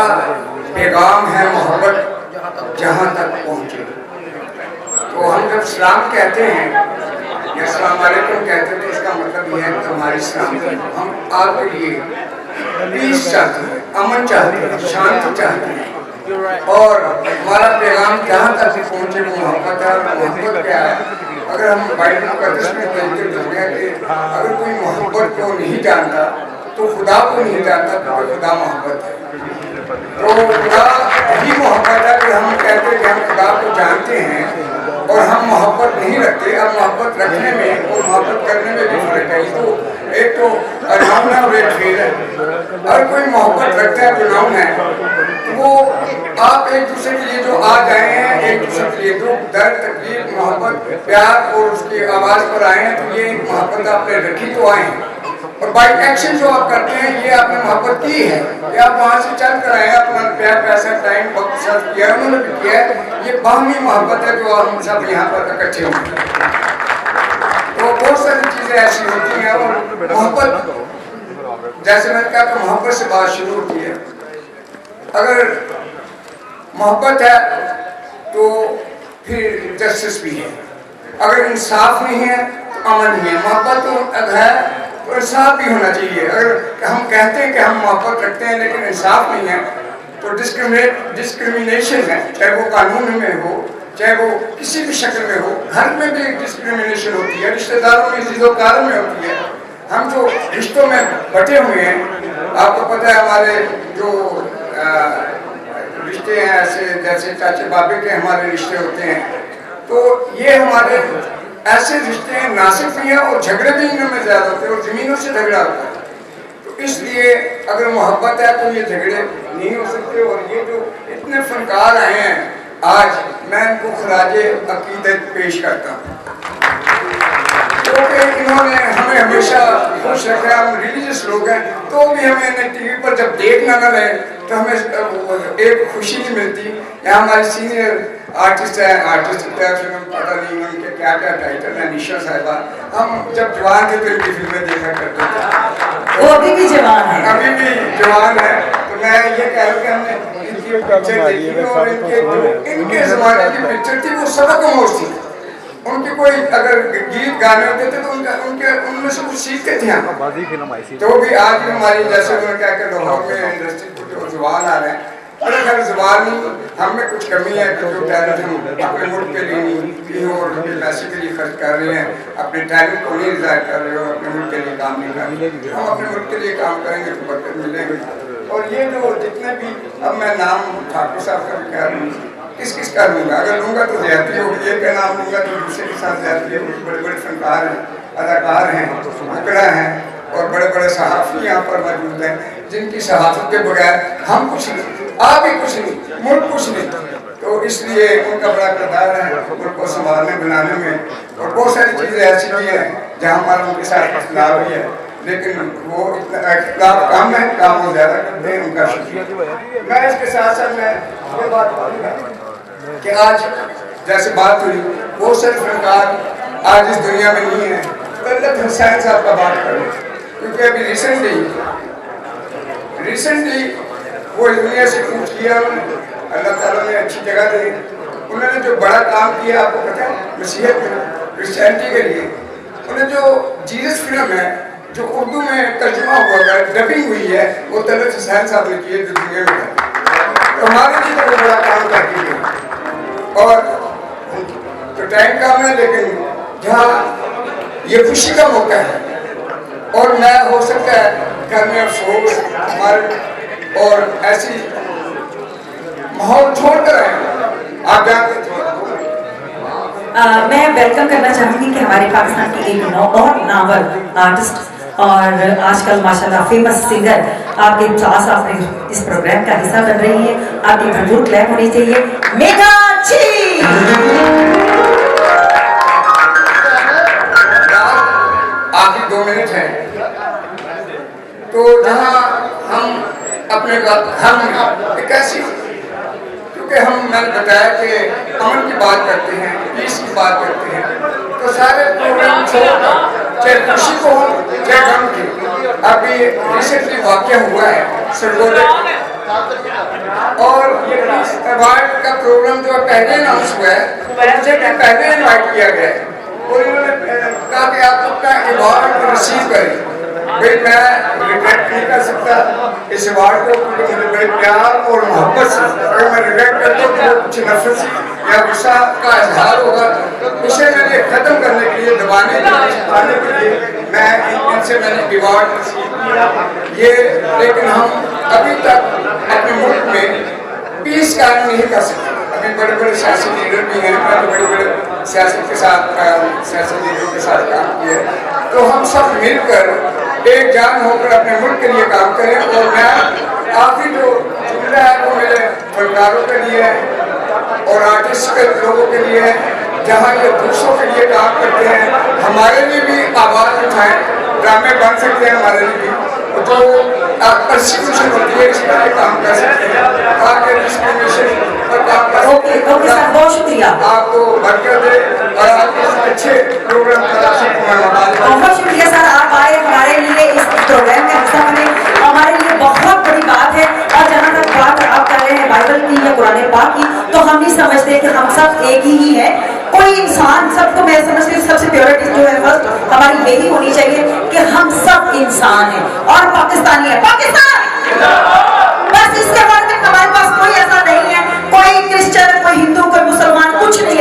पैगाम है मोहब्बत जहाँ तक पहुँचे। तो हम जब सलाम कहते हैं या अस्सलाम वालेकुम कहते हैं तो इसका मतलब यह है कि हमारी सलाम हम आपके लिए पीस चाहते हैं, अमन चाहते हैं, शांति चाहते हैं, और हमारा पैगाम जहाँ तक पहुँचे वो मोहब्बत है। और मोहब्बत क्या है? अगर हम बाइबल मुक़द्दस में देखते हैं कि अगर कोई मोहब्बत को नहीं जानता तो खुदा को नहीं जानता, तो खुदा मोहब्बत है। तो खुदा ही मोहब्बत है कि हम कहते हैं कि हम खुदा को जानते हैं और हम मोहब्बत नहीं रखते। अब मोहब्बत रखने में और मोहब्बत करने में भी फर्क है। तो एक तो अनाउन है और एक फेल है। अगर कोई मोहब्बत रखता है जो नाउन है, तो वो आप एक दूसरे के लिए जो आ जाए हैं, एक दूसरे के लिए दुख दर्द तकलीफ मोहब्बत प्यार और उसकी आवाज़ पर आए हैं, तो ये मोहब्बत आपने रखी तो आए हैं। और बाई एक्शन जो आप करते हैं ये आपने मोहब्बत की है, या आप वहाँ से चल कर आए अपना प्यार पैसा टाइम वक्त सर्व किया, उन्होंने भी किया है। ये बाहमी मोहब्बत है जो हम सब यहाँ पर इकट्ठे होंगे। तो बहुत सारी चीज़ें ऐसी होती हैं और मोहब्बत, जैसे मैंने कहा कि मोहब्बत से बात शुरू होती है। अगर मोहब्बत है तो फिर जस्टिस भी है, अगर इंसाफ नहीं है तो अमन नहीं है। मोहब्बत तो है तो इंसाफ भी होना चाहिए। अगर हम कहते हैं कि हम मोहब्बत रखते हैं लेकिन इंसाफ नहीं है तो डिस्क्रिमिनेशन है, चाहे वो कानून में हो चाहे वो किसी भी शक्ल में हो। घर में भी डिस्क्रिमिनेशन होती है, रिश्तेदारों में, रिश्तेदारों में होती है। हम जो रिश्तों में बटे हुए हैं, आपको पता है हमारे जो रिश्ते हैं ऐसे जैसे चाचे बाबे के हमारे रिश्ते होते हैं, तो ये हमारे ऐसे रिश्ते हैं, नासिक भी हैं और झगड़े भी इनमें ज़्यादा होते हैं और ज़मीनों से झगड़ा होता है। तो इसलिए अगर मोहब्बत है तो ये झगड़े नहीं हो सकते। और ये जो इतने फनकार आए हैं आज, मैं इनको खराजे अकीदत पेश करता हूँ, क्योंकि इन्होंने हमें हमेशा खुश रखा। हम रिलीजियस लोग हैं तो भी हमें टीवी पर जब देखना न रहे तो हमें एक खुशी नहीं मिलती। यहाँ हमारे सीनियर आर्टिस्ट हैं, आर्टिस्ट फिल्म पता नहीं उनके क्या क्या टाइटल है, निशा साहिबा। हम जब जवान थे तो इनकी फिल्में देखा करते थे, वो अभी भी जवान है, अभी भी जवान है। तो मैं ये कह रहा हूँ कि हमने इनकी पिक्चर देखी और इनके ज़माने की पिक्चर थी वो सबक आमोज़ थी। उनके कोई अगर गीत गाने होते थे तो उनमें से कुछ सीखते थे हम। तो भी आज भी हमारी जैसे उन्होंने क्या कर लाहौर में इंडस्ट्री को जो जुबान आ रहे हैं, अरे खैर जुबान हम में कुछ कमी है कि जो टैलेंट हम अपने मुल्क के लिए नहीं और पैसे के लिए खर्च कर रहे हैं, अपने टैलेंट को नहीं रिजायर कर रहे हो, अपने मुल्क के लिए काम नहीं कर रहे। हम अपने मुल्क के लिए काम करेंगे तो बरकत मिलेंगे। और ये जो जितने भी, अब मैं नाम ठाकुर साहब का भी कह रहा हूँ, किस का लूँगा, अगर लूँगा तो ज़्यादती होगी, एक का नाम लूँगा तो दूसरे के साथ ज़्यादती होगी। बड़े बड़े फनकार हैं, अदाकार हैं, मुकरा हैं और बड़े बड़े सहाफ़ी यहाँ पर मौजूद हैं जिनकी सहाफ़त के बगैर हम कुछ नहीं, आप भी कुछ नहीं, मुल्क कुछ नहीं। तो इसलिए उनका बड़ा किरदार है मुल्क को संभालने बनाने में। और बहुत सारी चीज़ें ऐसी भी हैं जहाँ हमारा उनके साथ इख्तिलाफ भी है, लेकिन वो इख्तिलाफ कम है, काम वो ज़्यादा करते हैं। उनका शुक्रिया। मैं इसके साथ साथ मैं ये बात करूँगा कि आज जैसे बात हुई, बहुत सारे फनकार आज इस दुनिया में नहीं है। तलत हुसैन साहब का बात करूँ, क्योंकि अभी रिसेंटली वो इस दुनिया से कूच किया, अल्लाह ताला ने अच्छी जगह दी। उन्होंने जो बड़ा काम किया आपको पता है, मसीहत में क्रिश्चियनिटी के लिए। उन्हें जो जीसस फिल्म है जो उर्दू में तर्जुमा हुआ है, डबिंग हुई है, वो तलत हुसैन साहब ने की है जो दुनिया में है। तो हमारे लिए तो बड़ा काम करती है और तो टाइम कम है, लेकिन जहाँ ये खुशी का मौका है और मैं हो सकता है घर में अफसोस मर्द और ऐसी माहौल छोड़कर आए आप जानते थे। मैं वेलकम करना चाहूँगी कि हमारे पाकिस्तान की एक और नावल आर्टिस्ट और आजकल माशाल्लाह फेमस सिंगर आपके क्लास आपने इस प्रोग्राम का हिस्सा बन रही है, आपकी भरपूर क्लैप होनी चाहिए, मेघा जी। आखिर 2 मिनट है तो जहाँ हम अपने घर में एक ऐसी, क्योंकि मैंने बताया कि अमन की बात करते हैं, पीस की बात करते हैं, तो सारे प्रोग्राम चाहे खुशी को हो चाहे गम की। अभी रिसेंटली वाक़या हुआ है सरगोदे, और ये अवार्ड का प्रोग्राम जो पहले अनाउंस हुआ है मुझे पहले इन्वाइट किया गया है और इन्होंने कहा कि आप अपना अवार्ड रिसीव करें। भाई मैं रिग्रेट नहीं कर सकता इस अवार्ड को, क्योंकि मुझे बड़े प्यार और मोहब्बत से, अगर मैं रिग्रेट करता हूँ तो कुछ नफरत या गुस्सा का इजहार होगा। उसे मैंने ख़त्म करने के लिए, दबाने के लिए, छुपाने के लिए मैं इनसे मैंने अवार्ड रिसीव किया ये। लेकिन हम अभी तक अपने मुल्क में पीस कायम नहीं कर सकते। अभी बड़े बड़े सियासी लीडर भी हैं, बड़े बड़े सियासत के साथ सियासी लीडरों के साथ काम किए, तो हम सब मिलकर एक जान होकर अपने मुल्क के लिए काम करें। और मैं आखिरी जो जुमला है वो मेरे फनकारों के लिए और आर्टिस्ट के लोगों के लिए, जहाँ ये दूसरों के लिए काम करते हैं, हमारे लिए भी आवाज़ उठाएं, ड्रामे बन सकते हैं हमारे लिए भी, जो परसिक्यूशन होती है इस पर ये काम कर सकते हैं, ताकि डिस्क्रिमिनेशन पर काम कर सकते हैं। बहुत शुक्रिया, आपको बरकत दे और आप अच्छे प्रोग्राम करा सकते। बहुत शुक्रिया सर, आप आए हमारे लिए इस प्रोग्राम का हिस्सा बने, हमारे लिए बहुत बड़ी बात है। और जहाँ तक बात आप कर रहे हैं बाइबल की या कुरान पाक की, तो हम नहीं समझते कि हम सब एक ही हैं। कोई इंसान, सबको मैं समझती हूँ सबसे प्योरिटी जो है फर्स्ट हमारी यही होनी चाहिए कि हम सब इंसान हैं और पाकिस्तानी है। पाकिस्तान बस, इसके बाद में हमारे पास कोई ऐसा नहीं है, कोई क्रिश्चियन, कोई हिंदू, कोई मुसलमान, कुछ नहीं।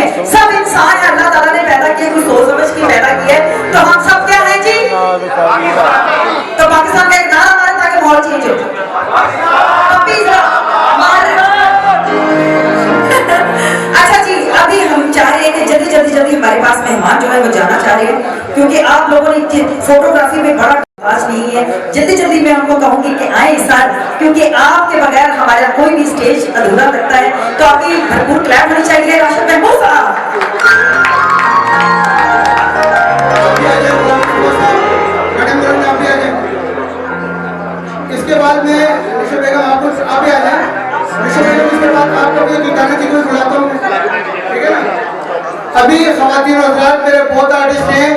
है वो जाना चाह रहे हैं, क्योंकि आप लोगों ने फोटोग्राफी में बड़ा पास नहीं है। जल्दी जल्दी मैं उनको कहूंगी कि आए इस साल, क्योंकि आपके बगैर हमारा कोई भी स्टेज अधूरा लगता है। तो आपकी भरपूर क्लैप होनी चाहिए राशिद महमूद साहब। इसके बाद में ऋषभ बेगम आप भी आ जाए। ऋषभ बेगम इसके बाद आपको भी जुटाने की कोई बुलाता हूँ, ठीक है ना। अभी खवातीन और हज़रात मेरे बहुत आर्टिस्ट हैं,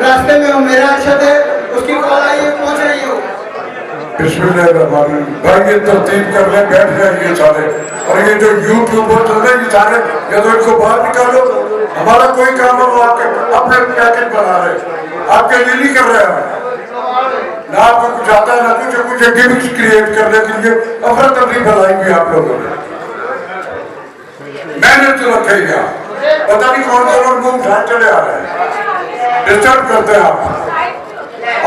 रास्ते में मेरा अरशद है, उसकी कॉल आई है, पहुंच रही हो। बिस्मिल्लाहिर्रहमानिर्रहीम। भाई ये तरतीब कर ले, बैठ जाए ये सारे, और ये जो यूट्यूबर चल रहे हैं ये सारे, या तो इनको बाहर निकालो। हमारा कोई काम है वो आपके अपने पैकेज बना रहे, आपके लिए नहीं कर रहे हैं ना। आपको कुछ आता है ना कुछ गिमिक्स क्रिएट करने के लिए अफरा तफरी फैलाई भी आप लोगों ने। मैंने तो रखे ही पता नहीं कौन सा लोग मुंह उठा चले आ रहे हैं, डिस्टर्ब करते हैं आप।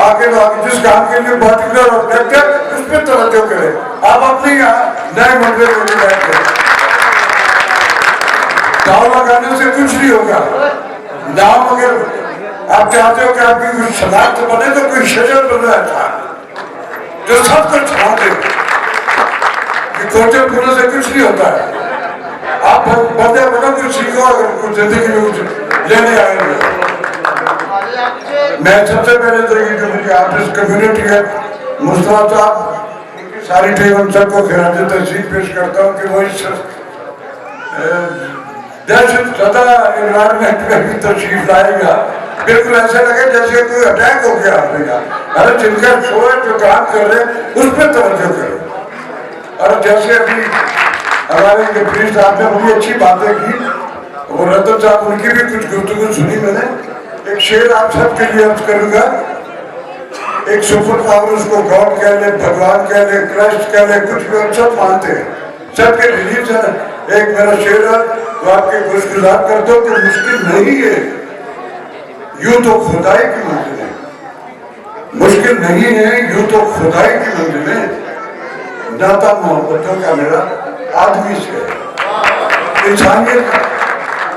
आगे तो आगे जिस काम के लिए पार्टिकुलर ऑब्जेक्ट है उस पर तवज्जो करें। आप अपने यहाँ नए मंडले को भी बैठ करें। दाव लगाने से कुछ नहीं होगा। दाव अगर आप चाहते हो कि आपकी कुछ शनाख्त बने तो कोई शजर बना था जो सबको छा दे कि कोटे पूरे से कुछ नहीं होता है। आप बंदे बनो, कुछ सीखो, अगर कुछ जिंदगी में कुछ लेने आएंगे। मैं सबसे पहले तो ये जो मेरी आर्टिस्ट कम्युनिटी है, मुस्तफा साहब, इनकी सारी टीम, उन सबको खिराज तहसीन पेश करता हूँ कि वो इस दहशत ज़दा एनवायरमेंट में भी तशरीफ लाएगा। बिल्कुल ऐसा लगे जैसे कोई अटैक हो गया आपने कहा। अरे जिनका शो है, जो काम कर रहे हैं उस पर तवज्जो करो। और जैसे अभी हमारे प्लीज साहब ने बड़ी अच्छी बातें की, वो रतन साहब, उनकी भी कुछ गुफ्तगू सुनी मैंने। एक शेर आप सबके लिए अर्ज करूंगा। एक सुपर पावर, उसको गॉड कह ले, भगवान कह ले, क्राइस्ट कह ले, कुछ भी हम सब मानते हैं, सबके बिलीफ है। एक मेरा शेर है तो आपके खुशगुजार कर दो कि मुश्किल नहीं है, यूं तो खुदाई की मंजिल है। मुश्किल नहीं है, यूं तो खुदाई की मंजिल है। नाता मोहब्बतों का मेरा आदमी से, इंसानियत।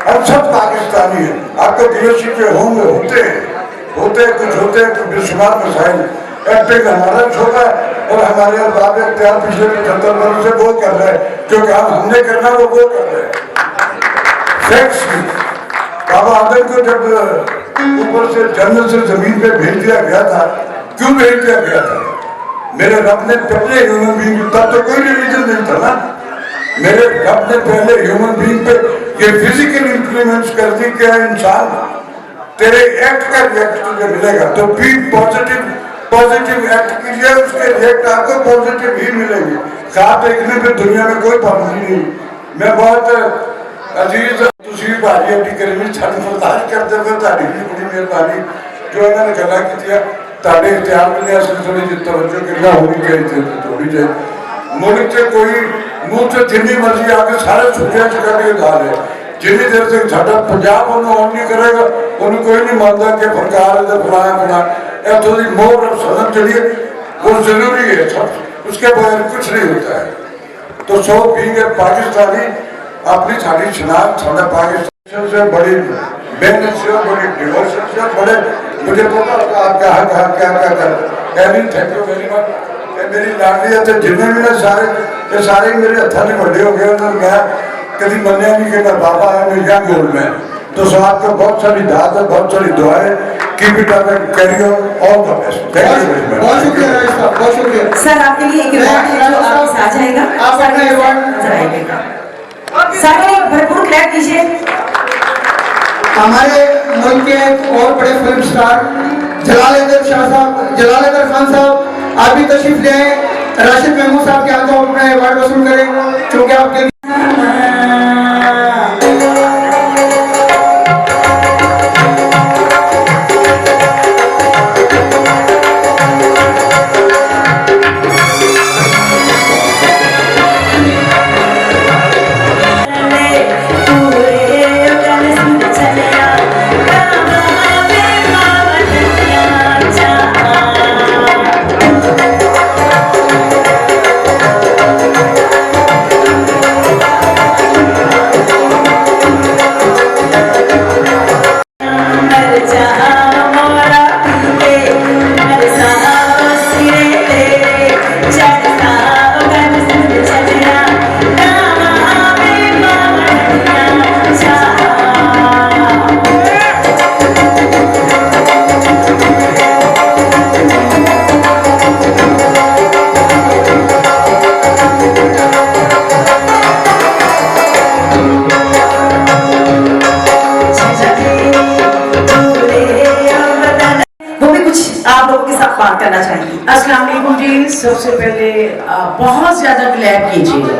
हम सब पाकिस्तानी हैं, आपको गिले होंगे, होते कुछ बेशुमार मसाइल। एक्टिंग हमारा छोटा है और हमारे अरबाब इख्तियार पिछले 75 वर्ष से वो कर रहे हैं, जो काम हमने करना वो कर रहे हैं। फैक्ट्स बाबा आदम को जब ऊपर से जन्नत से जमीन पे भेज दिया गया था, क्यों भेज दिया गया था? मेरे रब ने पहले ह्यूमन बीइंग, तब तो कोई रिलीजन नहीं था ना, मेरे रब ने पहले ह्यूमन बीइंग पे ये फिजिकल इंप्लीमेंट्स कर दी कि इंसान तेरे एक्ट का रिएक्ट तुझे मिलेगा, तो बी पॉजिटिव एक्ट कीजिए, उसके रिएक्ट आपको पॉजिटिव ही मिलेंगे। खाब देखने पे दुनिया में कोई पाबंदी नहीं। मैं बहुत अजीज तुसी भाजी अड्डी करी छड़ बर्दाश्त करते हुए ताड़ी भी बड़ी मेहरबानी जो इन्होंने गल्लां कीतियां, ताड़े इख्तियार मिले असली थोड़ी जी तवज्जो करना होनी चाहिए, थोड़ी चाहिए। मुल्क से कोई मुंह से जिन्नी मर्जी आके सारे छुट्टियां चुका के गा ले, जिन्नी देर तक साडा पंजाब उन्होंने ऑन नहीं करेगा, उन्होंने कोई नहीं मानता कि फरकार है फलाना इतों की मोहर और सनत जी वो जरूरी है, सब उसके बगैर कुछ नहीं होता है। तो सो बीइंग ए पाकिस्तानी, अपनी सारी शनाख्त साढ़ा पाकिस्तान से बड़ी मेहनत से, बड़ी डिवोशन से, बड़े मुझे पता आप कहाँ कहाँ क्या क्या कर। Thank you very much. मेरी लाडली है जिन्हें भी ना सारे मेरे हथा ने बड़े हो गए, मैं कभी मनिया नहीं कि मैं बाबा है, मैं यंग ओल्ड मैन। तो सो आपको बहुत सारी दाद है, बहुत सारी दुआएं, keep it up and carry on, all the best. Thank you very much. बहुत शुक्रिया राइस साहब, बहुत शुक्रिया सर। आपके लिए एक अवार्ड है जो आपके साथ आ जाएगा, आप अपना अवार्ड जाएगा। सर भरपूर क्लैप कीजिए। हमारे मुल्क के एक और बड़े फिल्म स्टार जलालेंदर खान साहब, आप भी तशरीफ ले आए। राशिद महमूद साहब के हाथों अपना अवार्ड वसूल करें, क्योंकि आपके करना चाहेंगी। अस्सलाम वालेकुम जी। सबसे पहले बहुत ज़्यादा क्लैप कीजिएगा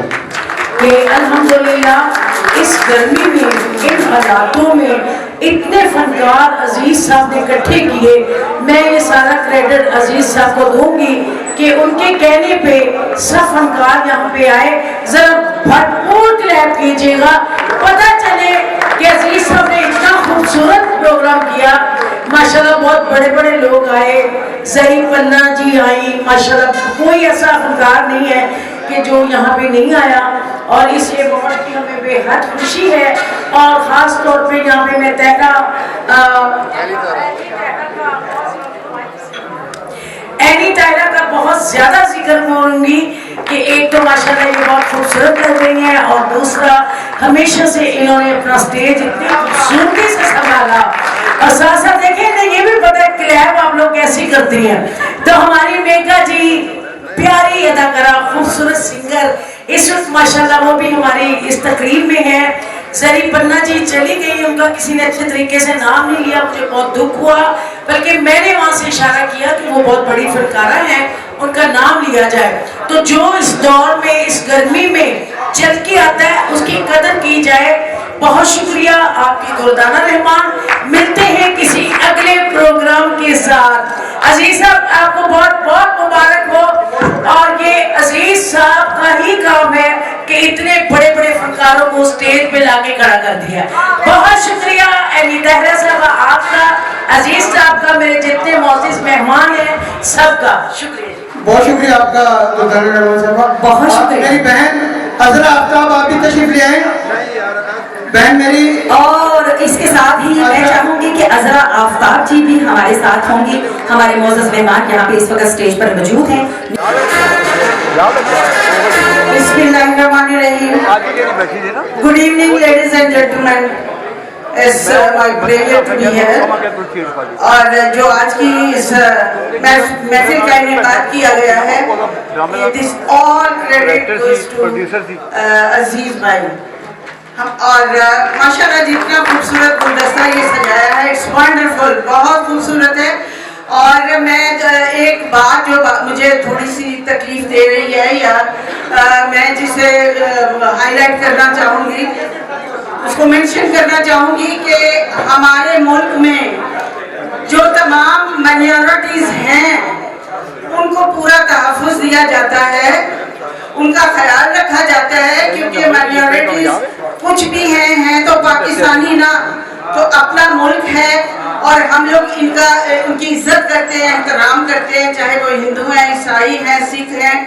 कि अल्हम्दुलिल्लाह इस गर्मी में, इन हालातों में इतने फनकार अजीज साहब ने इकट्ठे किए। मैं ये सारा क्रेडिट अजीज साहब को दूंगी कि उनके कहने पे सब फनकार यहाँ पे आए। जरा भरपूर क्लैप कीजिएगा, पता चले कि अजीज साहब ने इतना खूबसूरत प्रोग्राम किया। माशाल्लाह बहुत बड़े बड़े लोग आए, जही पन्ना जी आई, माशाल्लाह कोई ऐसा फनकार नहीं है कि जो यहाँ पे नहीं आया। और इस अवार्ड की हमें बेहद खुशी है। और ख़ास तौर पे यहाँ पे मैं तहका एनी टाइलर का बहुत ज़्यादा जिक्र करूँगी कि एक तो माशाल्लाह ये बहुत खूबसूरत लग रही हैं, और दूसरा हमेशा से इन्होंने अपना स्टेज इतनी खूबसूरती से संभाला। और साथ साथ देखें ना, ये भी पता है क्लैप आप लोग कैसी करती हैं। तो हमारी मेघा जी प्यारी अदाकारा, खूबसूरत सिंगर, इस वक्त माशाल्लाह वो भी हमारी इस तकरीब में है। जरी पन्ना जी चली गई, उनका किसी ने अच्छे तरीके से नाम नहीं लिया, मुझे बहुत दुख हुआ। बल्कि मैंने वहाँ से इशारा किया कि वो बहुत बड़ी फनकारा है, उनका नाम लिया जाए। तो जो इस दौर में, इस गर्मी में चल के आता है, उसकी कदर की जाए। बहुत शुक्रिया आपकी दुर्दाना रहमान। मिलते हैं किसी अगले प्रोग्राम के साथ। अजीज साहब आपको बहुत बहुत मुबारक हो। और ये अजीज साहब का ही काम है कि इतने बड़े बड़े फनकारों को स्टेज पे लाके खड़ा कर दिया। बहुत शुक्रिया एनी तहरा साहब आपका, अजीज साहब का, मेरे जितने मौजूद मेहमान हैं सबका शुक्रिया। बहुत शुक्रिया आपका दुर्दाना रहमान साहब। बहुत शुक्रिया। मेरी बहन अजरा आफ्ताब, आप भी तशरीफ ले आए बहन मेरी। और इसके साथ ही मैं चाहूंगी कि अजरा आफ्ताब जी भी हमारे साथ होंगी। हमारे मोअज़्ज़ज़ मेहमान यहाँ पे इस वक्त स्टेज पर मौजूद हैं। Good evening, ladies and gentlemen. It's my pleasure to be here. और जो आज की इस महफिल का इनेकाद किया गया है, this all credit goes to अजीज भाई। और माशाल्लाह जितना खूबसूरत गुलदस्ता ये सजाया है, इट्स वंडरफुल, बहुत खूबसूरत है। और मैं एक बात जो मुझे थोड़ी सी तकलीफ दे रही है, या मैं जिसे हाईलाइट करना चाहूँगी, उसको मेंशन करना चाहूँगी कि हमारे मुल्क में जो तमाम माइनॉरिटीज़ हैं उनको पूरा तहफ़्फ़ुज़ दिया जाता है, उनका ख्याल रखा जाता है। क्योंकि माइनॉरिटीज़ कुछ भी हैं तो पाकिस्तानी ना, तो अपना मुल्क है और हम लोग उनकी इज्जत करते हैं, एहतराम करते हैं, चाहे वो हिंदू हैं, ईसाई हैं, सिख हैं।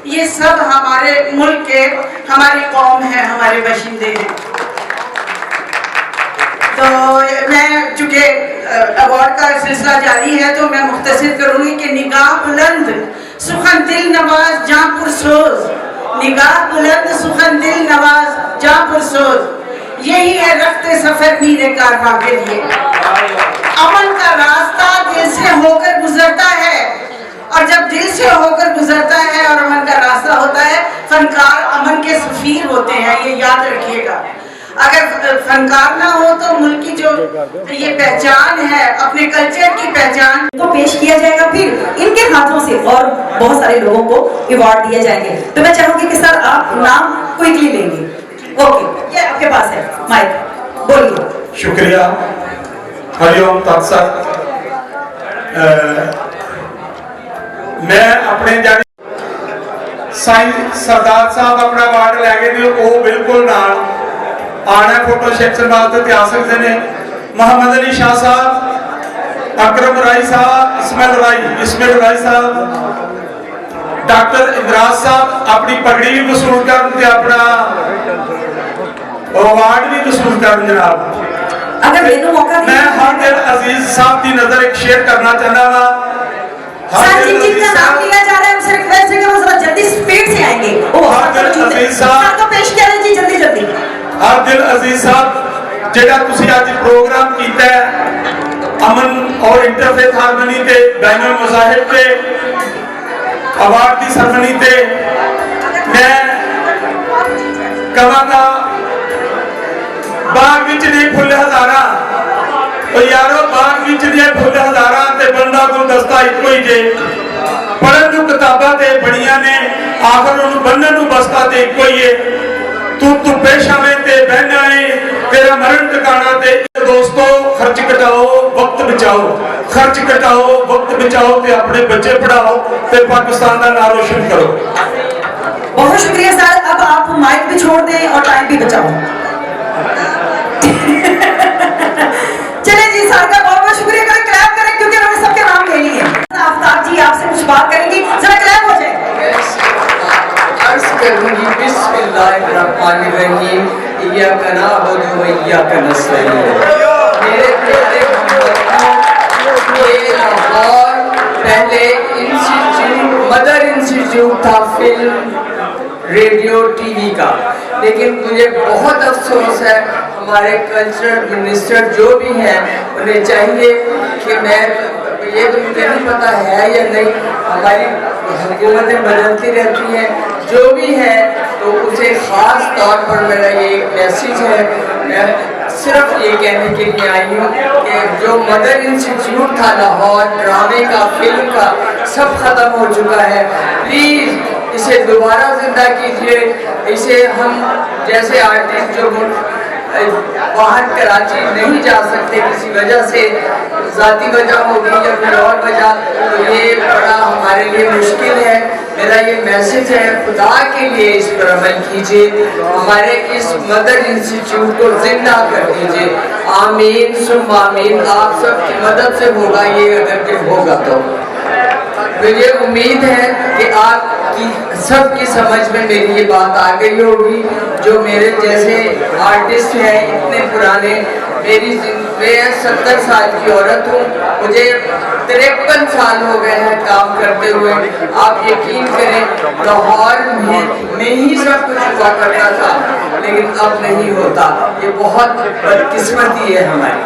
ये सब हमारे मुल्क के, हमारी कौम है, हमारे बाशिंदे हैं। तो मैं चूँकि अवार्ड का सिलसिला जारी है तो मैं मुख्तसर करूँगी कि निगाह बुलंद सुखन दिल नवाज जां पुरसोज, निगाह बुलंद सुखन दिल नवाज जां पुरसोज, यही है रफ्ते सफर मीरे कारवां के लिए। अमन का रास्ता दिल से होकर गुजरता है, और जब दिल से होकर गुजरता है और अमन का रास्ता होता है, फनकार अमन के सफीर होते हैं, ये याद रखिएगा। अगर फनकार ना हो तो मुल्क की जो ये पहचान है, अपने कल्चर की पहचान को पेश किया जाएगा, फिर इनके हाथों से और बहुत सारे लोगों को अवार्ड दिए जाएंगे। तो मैं चाहूंगी कि सर आप नाम क्विकली लेंगे। ओके, ये आपके पास है माइक, बोलिए। शुक्रिया। हरिओम तत्सत। मैं अपने जानी सरदार साहब अपना अवार्ड लैके थे, वो बिल्कुल नाल आना फोटो सेक्शन वास्ते ते आ सकते हैं। मोहम्मद अली शाह साहब, अकरम राय साहब, इस्माइल राय साहब, डॉक्टर इंद्राज साहब अपनी पगड़ी भी वसूल कर, अपना अवार्ड भी वसूल कर। जनाब अगर मौका मैं हर दिल अजीज साहब की नजर एक शेयर करना चाहना वा। जिनका नाम लिया जा रहा है उनसे रिक्वेस्ट है कि वो जरा जल्दी स्पीड से आएंगे। हर दिल अजीज साहब को पेश करें जी, जल्दी जल्दी। हर दिल अजीज साहब जेड़ा तुसी आज प्रोग्राम कीता है अमन और इंटरफेथ हारमनी ते बैनुल मज़ाहिब ते अवार्ड की सरमनी ते, मैं कहांगा बाग विच नहीं फुल हजारा, तो यारो बाग विच नहीं फुल हजारा ते बंदा गुलदस्ता इको ही जे। किताबां ते बड़ियां ने, आखिर उन्हें बनने नूं बसता ते इको ही है, तू पेश आवे ते बहना है, तेरा मरण टिकाना ते। दोस्तों खर्च घटाओ, वक्त बचाओ, खर्च घटाओ, वक्त बचाओ ते अपने बच्चे पढ़ाओ ते पाकिस्तान का नाम रोशन करो। बहुत शुक्रिया सर, अब आप माइक भी छोड़ दें और टाइम भी बचाओ। चले जी सर का बहुत बहुत शुक्रिया करें, क्लैप करें क्योंकि उन्होंने सबके नाम ले लिए। आफ्ताब जी आपसे कुछ बात करेंगी, जरा क्लैप हो जाए। अर्ज करूंगी बिस्मिल्लाहिर्रहमानिर्रहीम, इय्याका नअबुदु व इय्याका नस्तईन। मेरे प्यारे ये लाहौर पहले इंस्टीट्यूट, मदर इंस्टीट्यूट था फिल्म रेडियो टीवी का, लेकिन मुझे बहुत अफसोस है हमारे कल्चरल मिनिस्टर जो भी हैं उन्हें चाहिए कि मैं, ये तो मुझे नहीं पता है या नहीं, हमारी हुकूमतें बदलती रहती हैं, जो भी है तो उसे ख़ास तौर पर मेरा ये एक मैसेज है। मैं सिर्फ ये कहने के लिए आई हूँ कि जो मदर इंस्टीट्यूट था लाहौर ड्रामे का, फिल्म का, सब ख़त्म हो चुका है। प्लीज़ इसे दोबारा जिंदा कीजिए। इसे हम जैसे आर्टिस्ट जो बाहर कराची नहीं जा सकते किसी वजह से, ज़ाती वजह होगी या फिर और वजह, तो ये बड़ा हमारे लिए मुश्किल है। मेरा ये मैसेज है, खुदा के लिए इस पर अमल कीजिए, हमारे इस मदर इंस्टीट्यूट को जिंदा कर दीजिए। आमीन सुम आमीन। आप सबकी मदद से होगा ये, अगर के होगा तो मुझे उम्मीद है कि आपकी सबकी समझ में मेरी ये बात आ गई होगी। जो मेरे जैसे आर्टिस्ट हैं इतने पुराने, मैं 70 साल की औरत हूँ, मुझे 53 साल हो गए हैं काम करते हुए। आप यकीन करें लाहौर में ही सब कुछ हुआ करता था, लेकिन अब नहीं होता। ये बहुत बदकिस्मती है हमारी।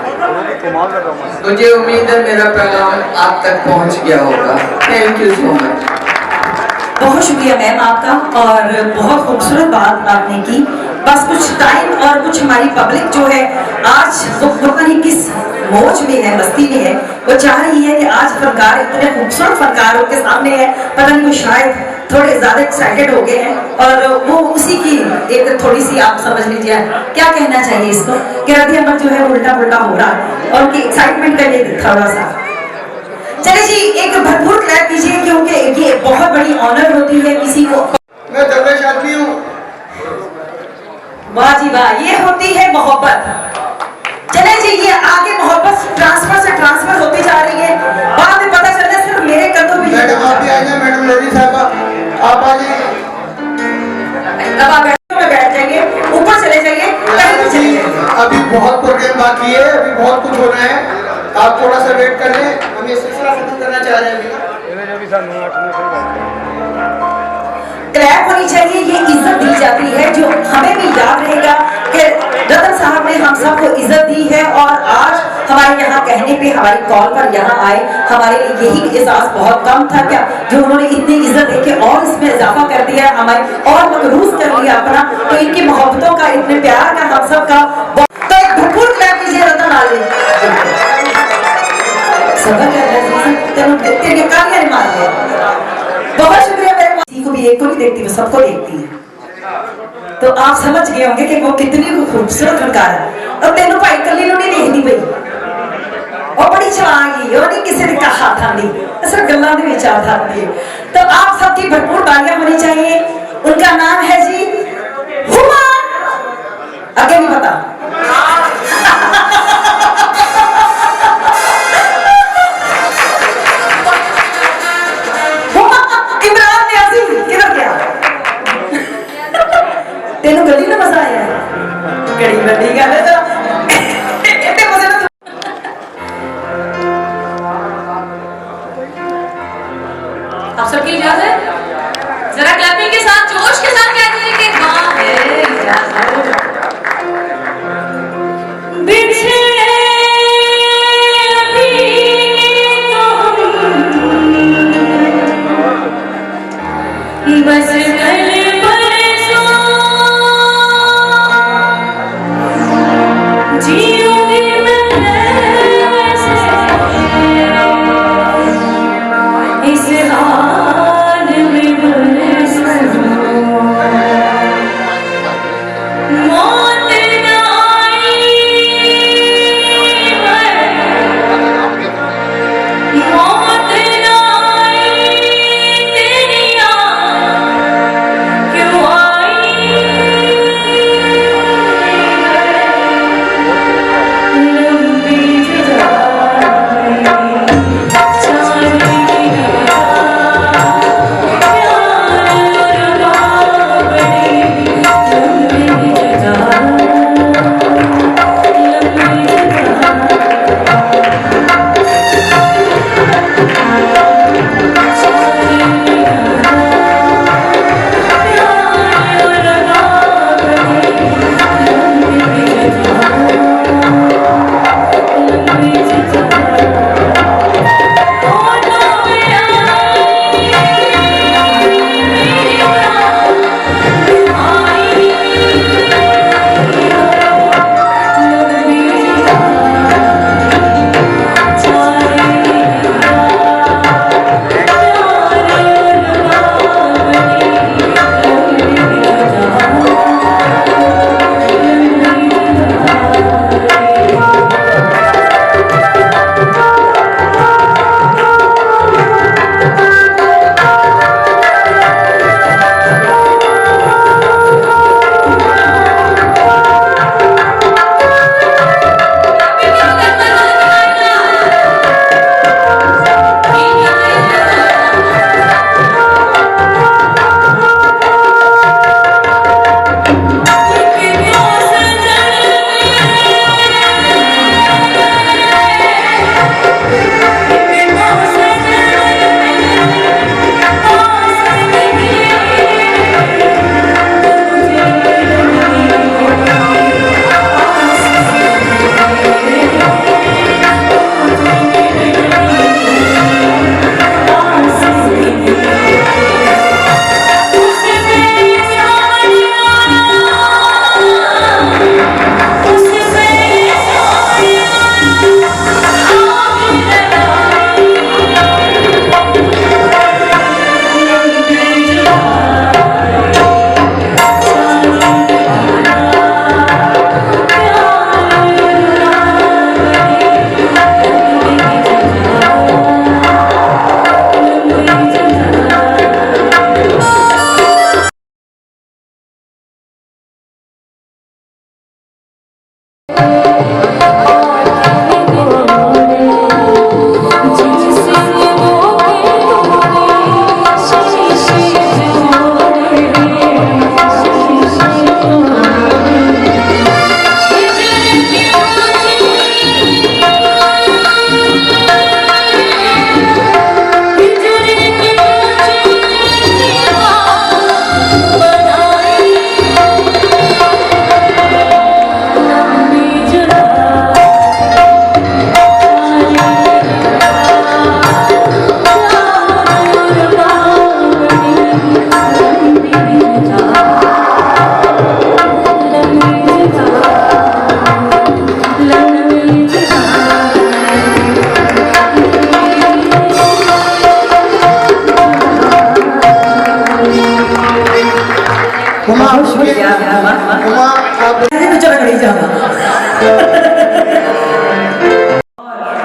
मुझे उम्मीद है मेरा पैगाम आप तक पहुँच गया होगा। Thank you so much. बहुत शुक्रिया मैम आपका, और बहुत खूबसूरत बात आपने की। बस कुछ टाइम और कुछ हमारी पब्लिक जो है आज वो पता नहीं किस मौज में है, मस्ती में है, वो चाह रही है कि आज फनकार इतने खूबसूरत फनकार उनके सामने है, पता नहीं वो शायद थोड़े ज्यादा एक्साइटेड हो गए हैं, और वो उसी की एक थोड़ी सी आप समझ लीजिए क्या कहना चाहिए इसको कि रद्द अमल जो है उल्टा पुल्टा हो रहा है, और उनकी एक्साइटमेंट का ये थोड़ा सा। चलिए जी एक भरपूर क्लैप कीजिए क्योंकि ये बहुत बड़ी ऑनर होती है किसी को। मैं दरवेश आदमी हूँ। वाह जी वाह, ये होती है मोहब्बत। चले जी ये आगे मोहब्बत ट्रांसफर से ट्रांसफर होती जा रही है, बाद में पता चल रहा है सिर्फ मेरे कंधों पे। मैडम आप भी आ जाए, मैडम लोधी साहबा आप आ जाइए। अब आप बैठ जाइए, ऊपर चले जाइए, कहीं भी चले जाइए। अभी बहुत प्रोग्राम बाकी है, अभी बहुत कुछ हो रहा है, आप थोड़ा सा वेट कर लें, हम ये सिलसिला खत्म करना चाह रहे हैं। क्लैप होनी चाहिए, ये इज्जत दी जाती है, जो हमें भी याद रहेगा कि रतन साहब ने हम सबको इज्जत दी है, और आज हमारे यहाँ कहने पे हमारी कॉल पर यहाँ आए, हमारे लिए यही एहसास बहुत कम था क्या जो उन्होंने इतनी इज्जत देके और इसमें इजाफा कर दिया, हमारे और मकरूज कर दिया अपना। तो इनकी मोहब्बतों का, इतने प्यार का हम सब का तो एक भरपूर क्लैप कीजिए रतन आले। सबर कर बहुत शुक्रिया। मेरे को भी एक को नहीं देखती, वो सबको देखती है, तो आप समझ गए होंगे कि वो कितनी खूबसूरत फनकार है। और तेनों भाई कली नहीं देखनी पई, और बड़ी चलांगी, और नहीं किसी ने कहा था नहीं, सिर्फ गल्लां दे विच आ जाती। तो आप सबकी भरपूर तालियां होनी चाहिए। उनका नाम है जी हुमा, आगे नहीं पता तेनों गली ना मजा आया, कड़ी बड़ी गल है। इतने मजे ना आप सबकी इजाजत, जरा क्लैपिंग के साथ जोश के साथ कहते हैं कि हाँ है इजाजत। बिछे अभी तो बस कल परसों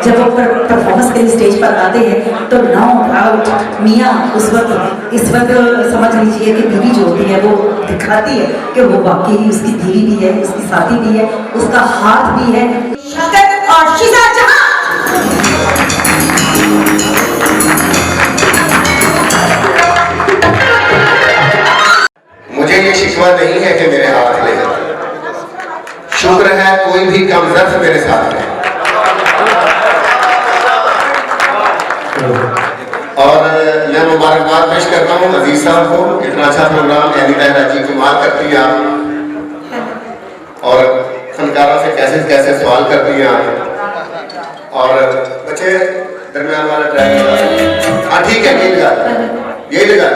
जब वो परफॉर्मेंस के लिए स्टेज पर आते हैं तो नो डाउट मियाँ इस वक्त समझ लीजिए कि बीवी जो होती है वो दिखाती है कि वो वाकई ही उसकी बीवी भी है, उसकी साथी भी है, उसका हाथ भी है। शौकत और शिजा जहां मुझे ये शिकवा नहीं है कि मेरे हाथ ले, शुक्र है कोई भी कम ज़र्फ मेरे साथ है। और मैं मुबारकबाद पेश करता हूँ अजीज साहब को, इतना अच्छा प्रोग्राम यानी तहरा जी कमाल करती हैं आप, और फनकारों से कैसे कैसे सवाल करती हैं आप, और बच्चे दरमियान वाला ट्रैक, हाँ ठीक है यही लगा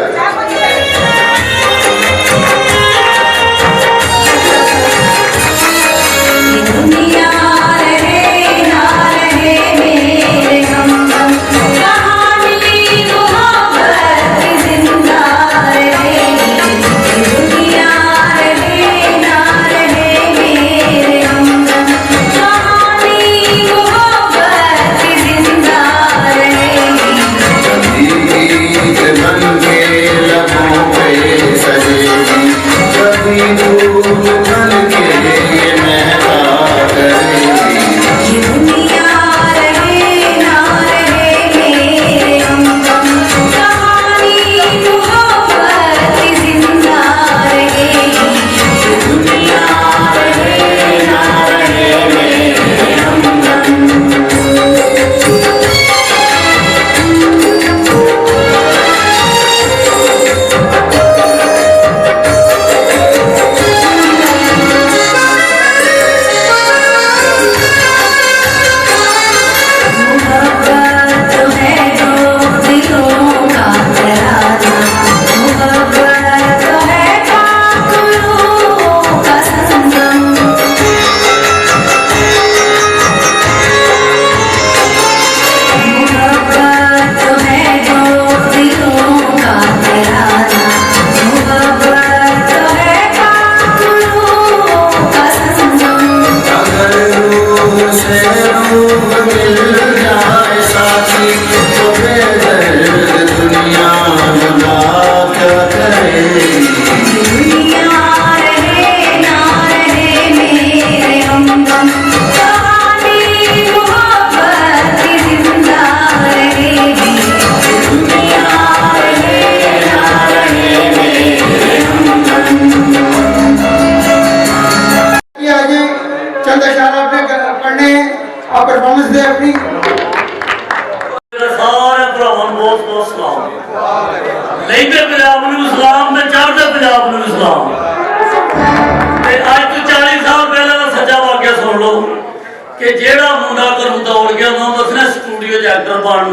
कि जेड़ा मुंडा घरों दौड़ गया ना दसना स्टूडियो च एक्टर बन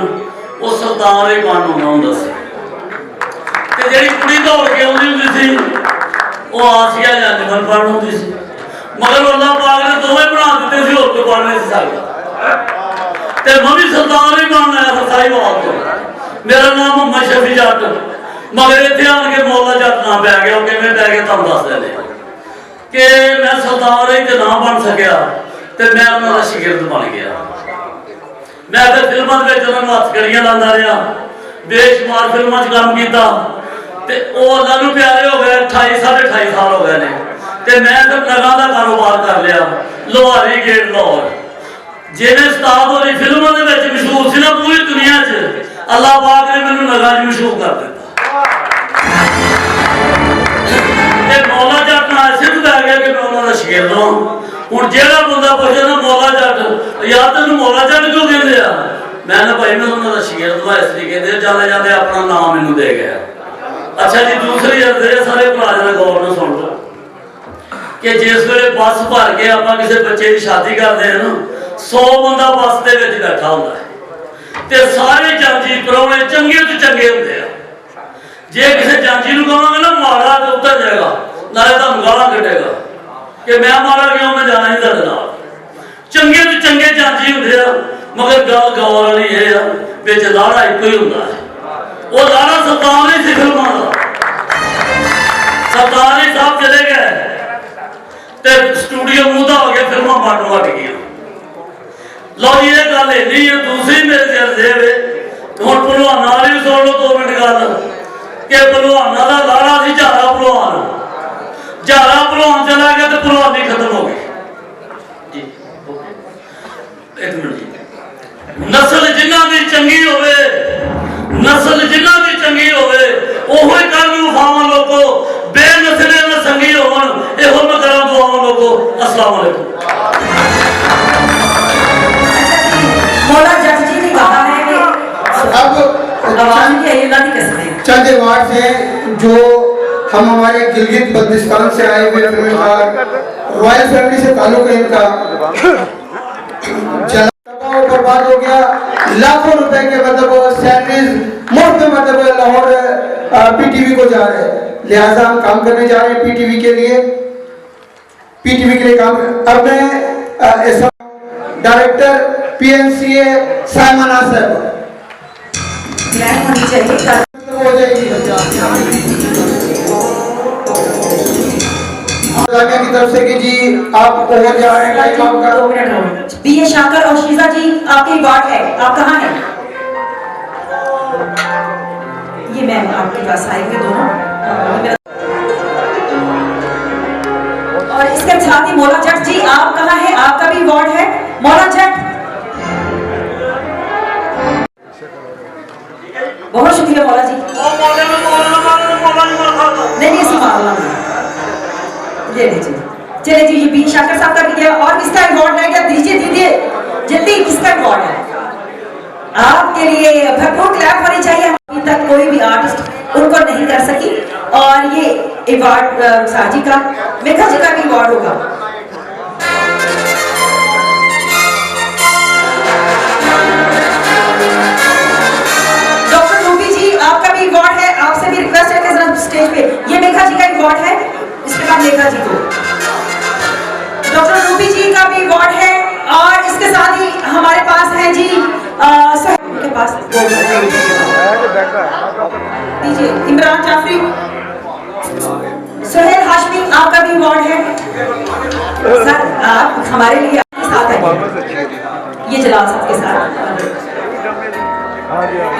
वो सरदार ही बन होना होंदा सी ते जेड़ी कुड़ी दौड़ के आउंदी हुंदी सी वो आसिया या अंजमन बन होंदी सी मगर अल्लाह पाक ने दोवें बना दिते सी होर कोई बन नहीं सकदा ते मैं भी सरदार ही बनना है फसाई बात तो मेरा नाम मोहम्मद शफी जट मगर इत्थे आन के मौला जट ना पै गया किवें पै गया तुहानूं दस देने कि मैं सरदार ही ते ना बन सकिया ते मैं उन्होंने शिगिरद बन गया मैं फिर फिल्मों में उन्होंने हथकड़ियां लाता रहा बेशुमार फिल्मों काम किया ते वो अल्लाह नूं प्यारे हो गए 28 साढ़े 28 साल हो गए ने ते मैं फिर नगां दा कारोबार कर लिया लोहारी गेट लाहौर जिन्हें उस्ताद होरी फिल्मों के मशहूर सी ना पूरी दुनिया च अल्लाह पाक ने मैंने नगा च मशहूर कर दिता मौला जट ना ऐसे भी लै गया कि मैं उन्होंने शेर दूँ हूँ जो बंदा पूछे ना मौला जट यार तेन मौला जट क्यों कहते हैं मैं ना भाई मैं उन्होंने शेर दूँ इसलिए कहते जाते जाते अपना नाम मैनू दे गया। अच्छा जी दूसरी अर्ज है सारे भरा गौर में सुन लो कि जिस वे बस भर के आप किसी बच्चे की शादी करते हैं ना 100 बंदा बस के बैठा होता है तो सारे जांजी परौने चंगे तो चंगे होंगे जे किसी जांजी को कहोगे ना माड़ा तो उतर जाएगा नाले तुम गाला कटेगा कि मैं माड़ा क्यों मैं जाना ही तेरे नाल चंगे तो चंगे जांजी होंगे मगर गल गौर वाली है बिच लाड़ा एक ही होंगे वो लाड़ा सरदार नहीं सी फिल्मों का सरदार ही साहब चले गए तो स्टूडियो मुदा हो गया फिल्मां बंड वट गई। लो जी ये गल इन्नी है दूसरी मेरे सिर से हूँ भलवाना भी सुन लो 2 मिनट गल कि भलवाना का लाड़ा सी झारा भलवान चला गया तो भलवानी खत्म हो गई। एक मिनट जी नस्ल जिन्हों की चंगी होवे नस्ल जिन्हों की चंगी होवे ओहो कल वफावां लोगो बेनस्ले न संगी होवन एहो मैं करा दुआवां लोगो। अस्सलाम वालेकुम। मौला जट जी ने कहा है कि चंद अवार्ड हैं जो हम हमारे गिलगित बल्तिस्तान से आए हुए फिल्मकार रॉयल फैमिली से ताल्लुक है इनका बर्बाद हो गया लाखों रुपए के मतलब सैलरीज मुफ्त में मतलब लाहौर पीटीवी को जा रहे हैं लिहाजा हम काम करने जा रहे हैं पीटीवी के लिए काम। अब मैं डायरेक्टर पीएनसीए साइमन साहब होनी चाहिए हो जाएगी की तरफ से कि जी आप ओवर जा रहे हैं काम कर बी ए शाकर और शीजा जी आपके वार्ड है आप कहाँ हैं? ये मैम आपके पास आएंगे दोनों और इसके साथ ही मौला जट जी आप कहाँ हैं? आपका भी वार्ड है मौला जट। बहुत शुक्रिया मौला जी। नहीं संभालना ये लीजिए चले जी ये बी शाकर साहब का भी गया और किसका अवार्ड है क्या दीजिए जल्दी किसका अवार्ड है आपके लिए भरपूर क्लैप होनी चाहिए। अभी तक कोई भी आर्टिस्ट उनको नहीं कर सकी और ये अवार्ड साजी का मेघा जी का भी अवार्ड होगा। डॉक्टर रूबी जी आपका भी अवार्ड है आपसे भी रिक्वेस्ट है कि स्टेज पे ये मेघा जी का अवार्ड है इसके बाद मेघा जी को डॉक्टर रूबी जी का भी अवार्ड है और इसके साथ ही हमारे पास है जी के पास दीजिए इमरान जाफरी सुहेल हाशमी आपका भी अवार्ड है सर आप हमारे लिए आपके साथ हैं ये जलाल साहब के साथ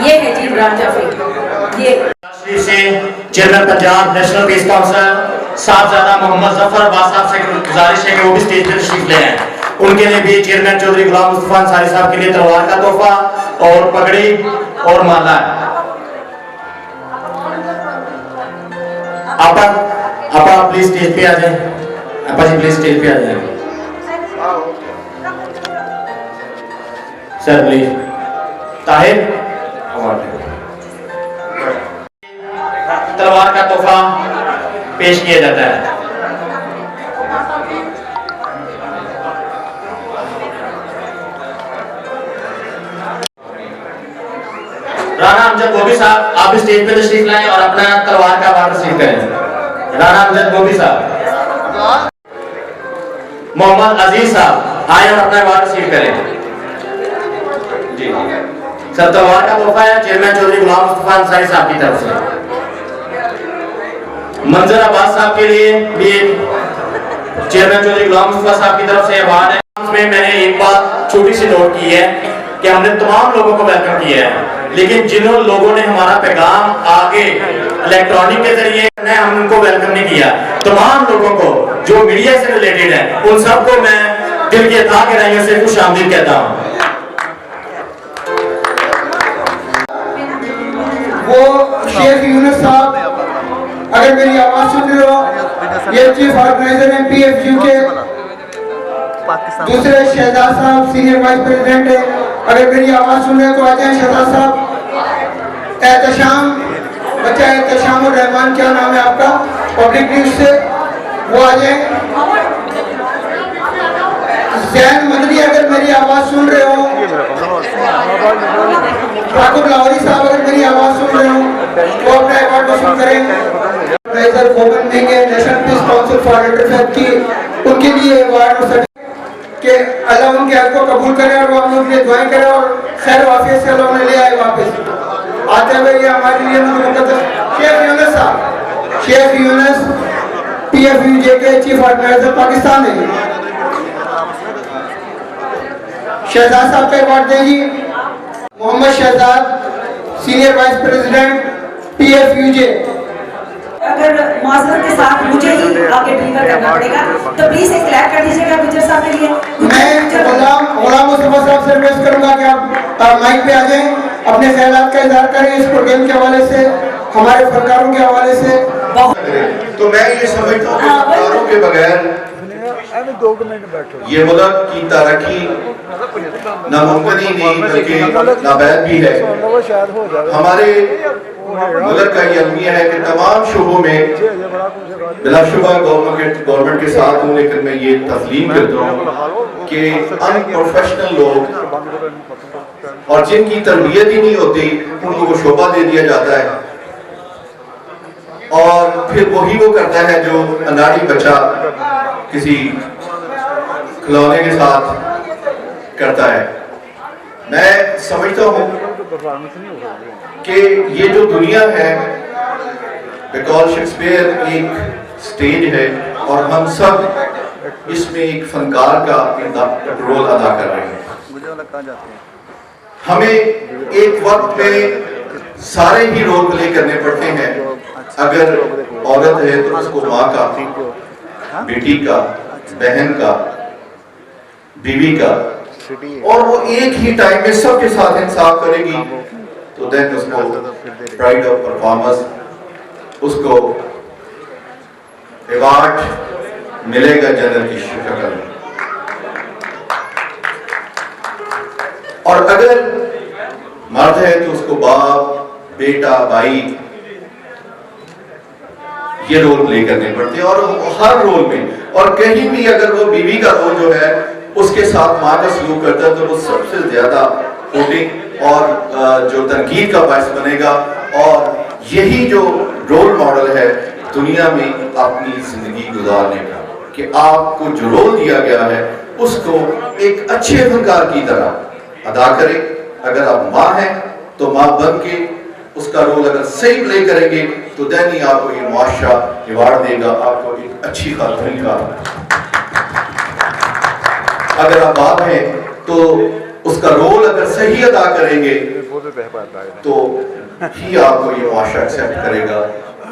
ये है जी इमरान जाफरी ये से chairman Punjab national peace council Sahibzada Mohammad Zafar Abbas Sahab से गुजारिश है कि वो भी स्टेज पर तशरीफ ले आए। उनके लिए भी चेयरमैन चौधरी गुलाम मुस्तफा अंसारी साहब के लिए तलवार का तोहफा और पगड़ी और माला है। आपा प्लीज स्टेज पे आ जाए। आपा जी प्लीज स्टेज पे आ जाए सर प्लीज। ताहिर तलवार का तोहफा पेश किया जाता है। राणा अमजद गोभी साहब आप भी स्टेज पे तशरीफ लाएं और अपना तलवार का अवार्ड रिसीव करें। राणा अमजद गोभी साहब। मोहम्मद अजीज साहब आए और अपना अवार्ड रिसीव करें। जी सर तलवार का तोहफा है चेयरमैन चौधरी गुलाम मुस्तफा अंसारी साहब की तरफ से। मंजर अब्बास साहब के लिए भी चेयरमैन चौधरी गुलाम मुस्तफा साहब की तरफ से अवार्ड है। में मैंने एक बात छोटी सी नोट की है कि हमने तमाम लोगों को वेलकम किया है लेकिन जिन लोगों ने हमारा पैगाम आगे इलेक्ट्रॉनिक के जरिए हम उनको वेलकम नहीं किया। तमाम लोगों को जो मीडिया से रिलेटेड है उन सबको मैं दिल के था गहराइयों से खुश आमदीद कहता हूँ। वो शेख यूनुस साहब, अगर मेरी आवाज सुन रहे हो, ये चीफ ऑर्गेनाइजर हैं PFU के। दूसरे शहजाद साहब सीनियर वाइस प्रेसिडेंट है, अगर मेरी आवाज सुन रहे हो तो आ जाए शहजाद साहब। एहतशाम, बच्चा एहतशामुर रहमान, क्या नाम है आपका, पब्लिक न्यूज से, वो आ जाए। जैन मदनी, अगर मेरी आवाज सुन रहे हो, ठाकुर लाहौरी साहब अगर मेरी आवाज सुन रहे हो वो अपना अवार्ड वसूल करें। फोमन देंगे national peace council for interfaith की, उनके लिए अवार्ड कि अल्लाह उनके हक को कबूल करे और वो हम लोग लिए दुआएं करे और खैर वाफियत से अल्लाह उन्हें ले आए वापस। आते हुए ये हमारे लिए मुकद्दस शेख यूनुस साहब, शेख यूनुस PFUJ के चीफ ऑर्गेनाइजर पाकिस्तान है। शहजाद साहब का अवार्ड देगी Mohammad Shahzad, senior vice president PFUJ। अगर माजरत के साथ मुझे ही आगे डिलीवर करना पड़ेगा तो प्लीज एक क्लैप कर दीजिएगा गुज्जर साहब के लिए। मैं गुलाम मुस्तफा साहब से रिक्वेस्ट करूंगा कि आप माइक पे आ जाएं, अपने ख्यालात का इजहार करें इस प्रोग्राम के हवाले से, हमारे फनकारों के हवाले से। तो मैं ये समझता हूँ कि फनकारों के बगैर ये मुल्क की तरक्की नामुमकिन ही नहीं बल्कि नाबैद भी है। हमारे मुल्क का ये अलमिया है कि तमाम शोबों में बिलाशुबा गवर्नमेंट के साथ हूँ, लेकिन मैं ये तस्लीम करता हूँ कि अनप्रोफेशनल लोग और जिनकी तरबियत ही नहीं होती उनको वो शोबा दे दिया जाता है और फिर वही वो करता है जो अनाड़ी बच्चा किसी खिलौने के साथ करता है। मैं समझता हूँ कि ये जो दुनिया है बिकॉज शेक्सपियर एक स्टेज है और हम सब इसमें एक फनकार का रोल अदा कर रहे हैं। हमें एक वक्त में सारे ही रोल प्ले करने पड़ते हैं। अगर औरत है तो उसको माँ का, बेटी का, बहन का, बीवी का, और वो एक ही टाइम में सबके साथ इंसाफ करेगी तो देन उसको प्राइड ऑफ परफॉर्मेंस, उसको अवार्ड मिलेगा जनरल की शक्ल में। और अगर मर्द है तो उसको बाप, बेटा, भाई ये रोल प्ले करने पड़ते हैं और हर रोल में। और कहीं भी अगर वो बीवी का रोल जो है उसके साथ माँ का सलूक करता है तो वो सबसे ज्यादा वोटिंग और जो तनकीद का बायस बनेगा। और यही जो रोल मॉडल है दुनिया में अपनी जिंदगी गुजारने का, कि आपको जो रोल दिया गया है उसको एक अच्छे फनकार की तरह अदा करें। अगर आप माँ हैं तो माँ बन के उसका रोल अगर सही प्ले करेंगे तो देन ही आपको ये मुआशरा अवार्ड देगा, आपको एक अच्छी खातून का। अगर आप बाप हैं तो उसका रोल अगर सही अदा करेंगे तो ही आपको ये मुआशरा एक्सेप्ट करेगा,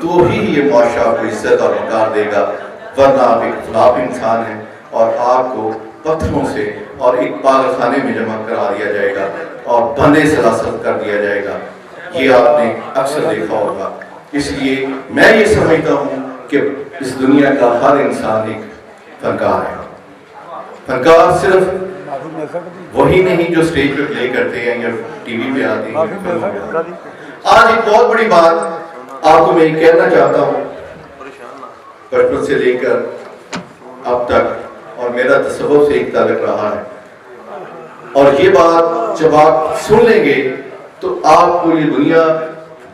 तो ही ये मुआशरा आपको इज्जत और वकार देगा। वरना आप एक खिलाफ इंसान हैं और आपको पत्थरों से और एक पागलखाने में जमा करा दिया जाएगा और बंदे सलासत कर दिया जाएगा। ये आपने अक्सर देखा होगा। इसलिए मैं ये समझता हूँ कि इस दुनिया का हर इंसान एक फनकार है। फनकार सिर्फ वही नहीं जो स्टेज पे प्ले करते हैं या टीवी पे आते हैं। आज एक बहुत बड़ी बात आपको मैं कहना चाहता हूँ, बचपन से लेकर अब तक और मेरा तसव्वुफ से एक ताल्लुक रहा है, और ये बात जब आप सुन लेंगे तो आपको ये दुनिया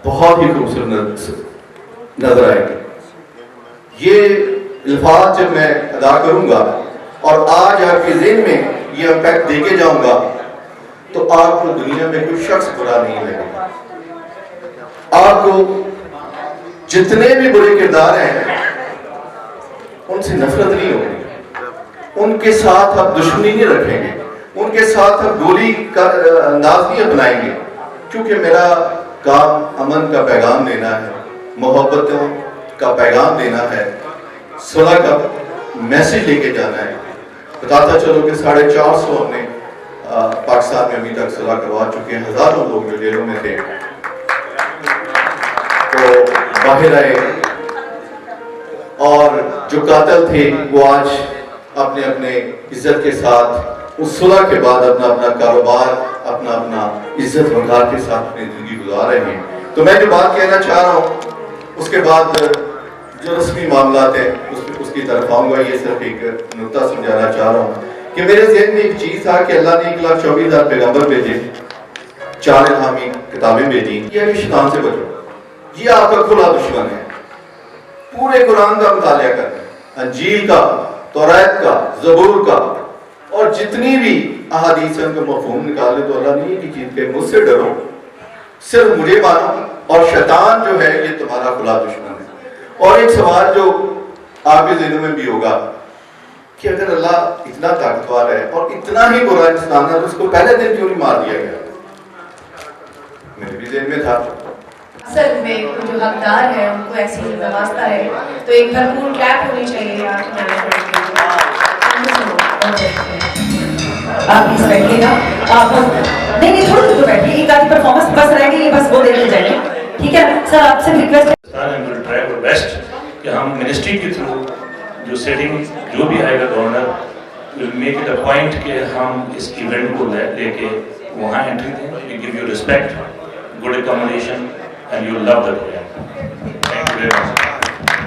बहुत ही खूबसूरत नजर आएगी। ये अल्फाज जब मैं अदा करूंगा और आज आपके ज़हन में ये इम्पैक्ट देके जाऊंगा तो आपको दुनिया में कोई शख्स बुरा नहीं लगेगा। आपको जितने भी बुरे किरदार हैं उनसे नफरत नहीं होगी, उनके साथ आप दुश्मनी नहीं रखेंगे, उनके साथ आप गोली का अंदाज नहीं अपनाएंगे, क्योंकि मेरा काम अमन का पैगाम देना है, मोहब्बतों का पैगाम देना है, सुलह का मैसेज लेके जाना है। बताता चलो कि 450 हमने पाकिस्तान में अभी तक सुलह करवा चुके हैं। हजारों लोग जो जेलों में थे तो बाहर आए, और जो कातिल थे वो आज अपने अपने इज्जत के साथ उस सुलह के बाद अपना अपना कारोबार, अपना अपना इज्जत वकार के साथ अपनी जिंदगी गुजार रहे हैं। तो मैं जो बात कहना चाह रहा हूँ उसके बाद जो रस्मी मामला है उसकी तरफ आऊंगा। ये सिर्फ एक नुक्ता समझाना चाह रहा हूँ कि मेरे ज़हन में एक चीज था कि अल्लाह ने 1,24,000 पैगंबर भेजे, 4 इल्हामी किताबें भेजी, ये शैतान से बचो, ये आपका खुला दुश्मन है। पूरे कुरान का मुताला करना, अंजील का, तौरात का, ज़बूर का, और जितनी भी अहादीस हैं उनका मफ़हूम निकाले तो अल्लाह ने ये चीज के मुझसे डरो, सिर्फ मुझे मानो, और शैतान जो है ये तुम्हारा खुला दुश्मन है। और एक सवाल जो आपके ज़हनों में भी होगा कि अगर अल्लाह इतना ताकतवर है और इतना ही बुरा इंसान है तो उसको पहले दिन क्यों नहीं मार दिया गया? मेरे भी ज़हन में था। असल में जो हकदार है उनको ऐसी व्यवस्था है तो एक भरपूर क्लैप होनी चाहिए आप इस बैठिएगा, आप नहीं थोड़ी तो बैठिए, एक आधी परफॉर्मेंस बस रह गई, बस वो देख जाएंगे, ठीक है सर? आपसे रिक्वेस्ट ट्राई आवर बेस्ट कि हम मिनिस्ट्री के थ्रू जो सेटिंग जो भी आएगा governor will make it a point कि हम इस इवेंट को लेके वहाँ एंट्री दें। We give you respect, good accommodation and you love that. Thank you very much.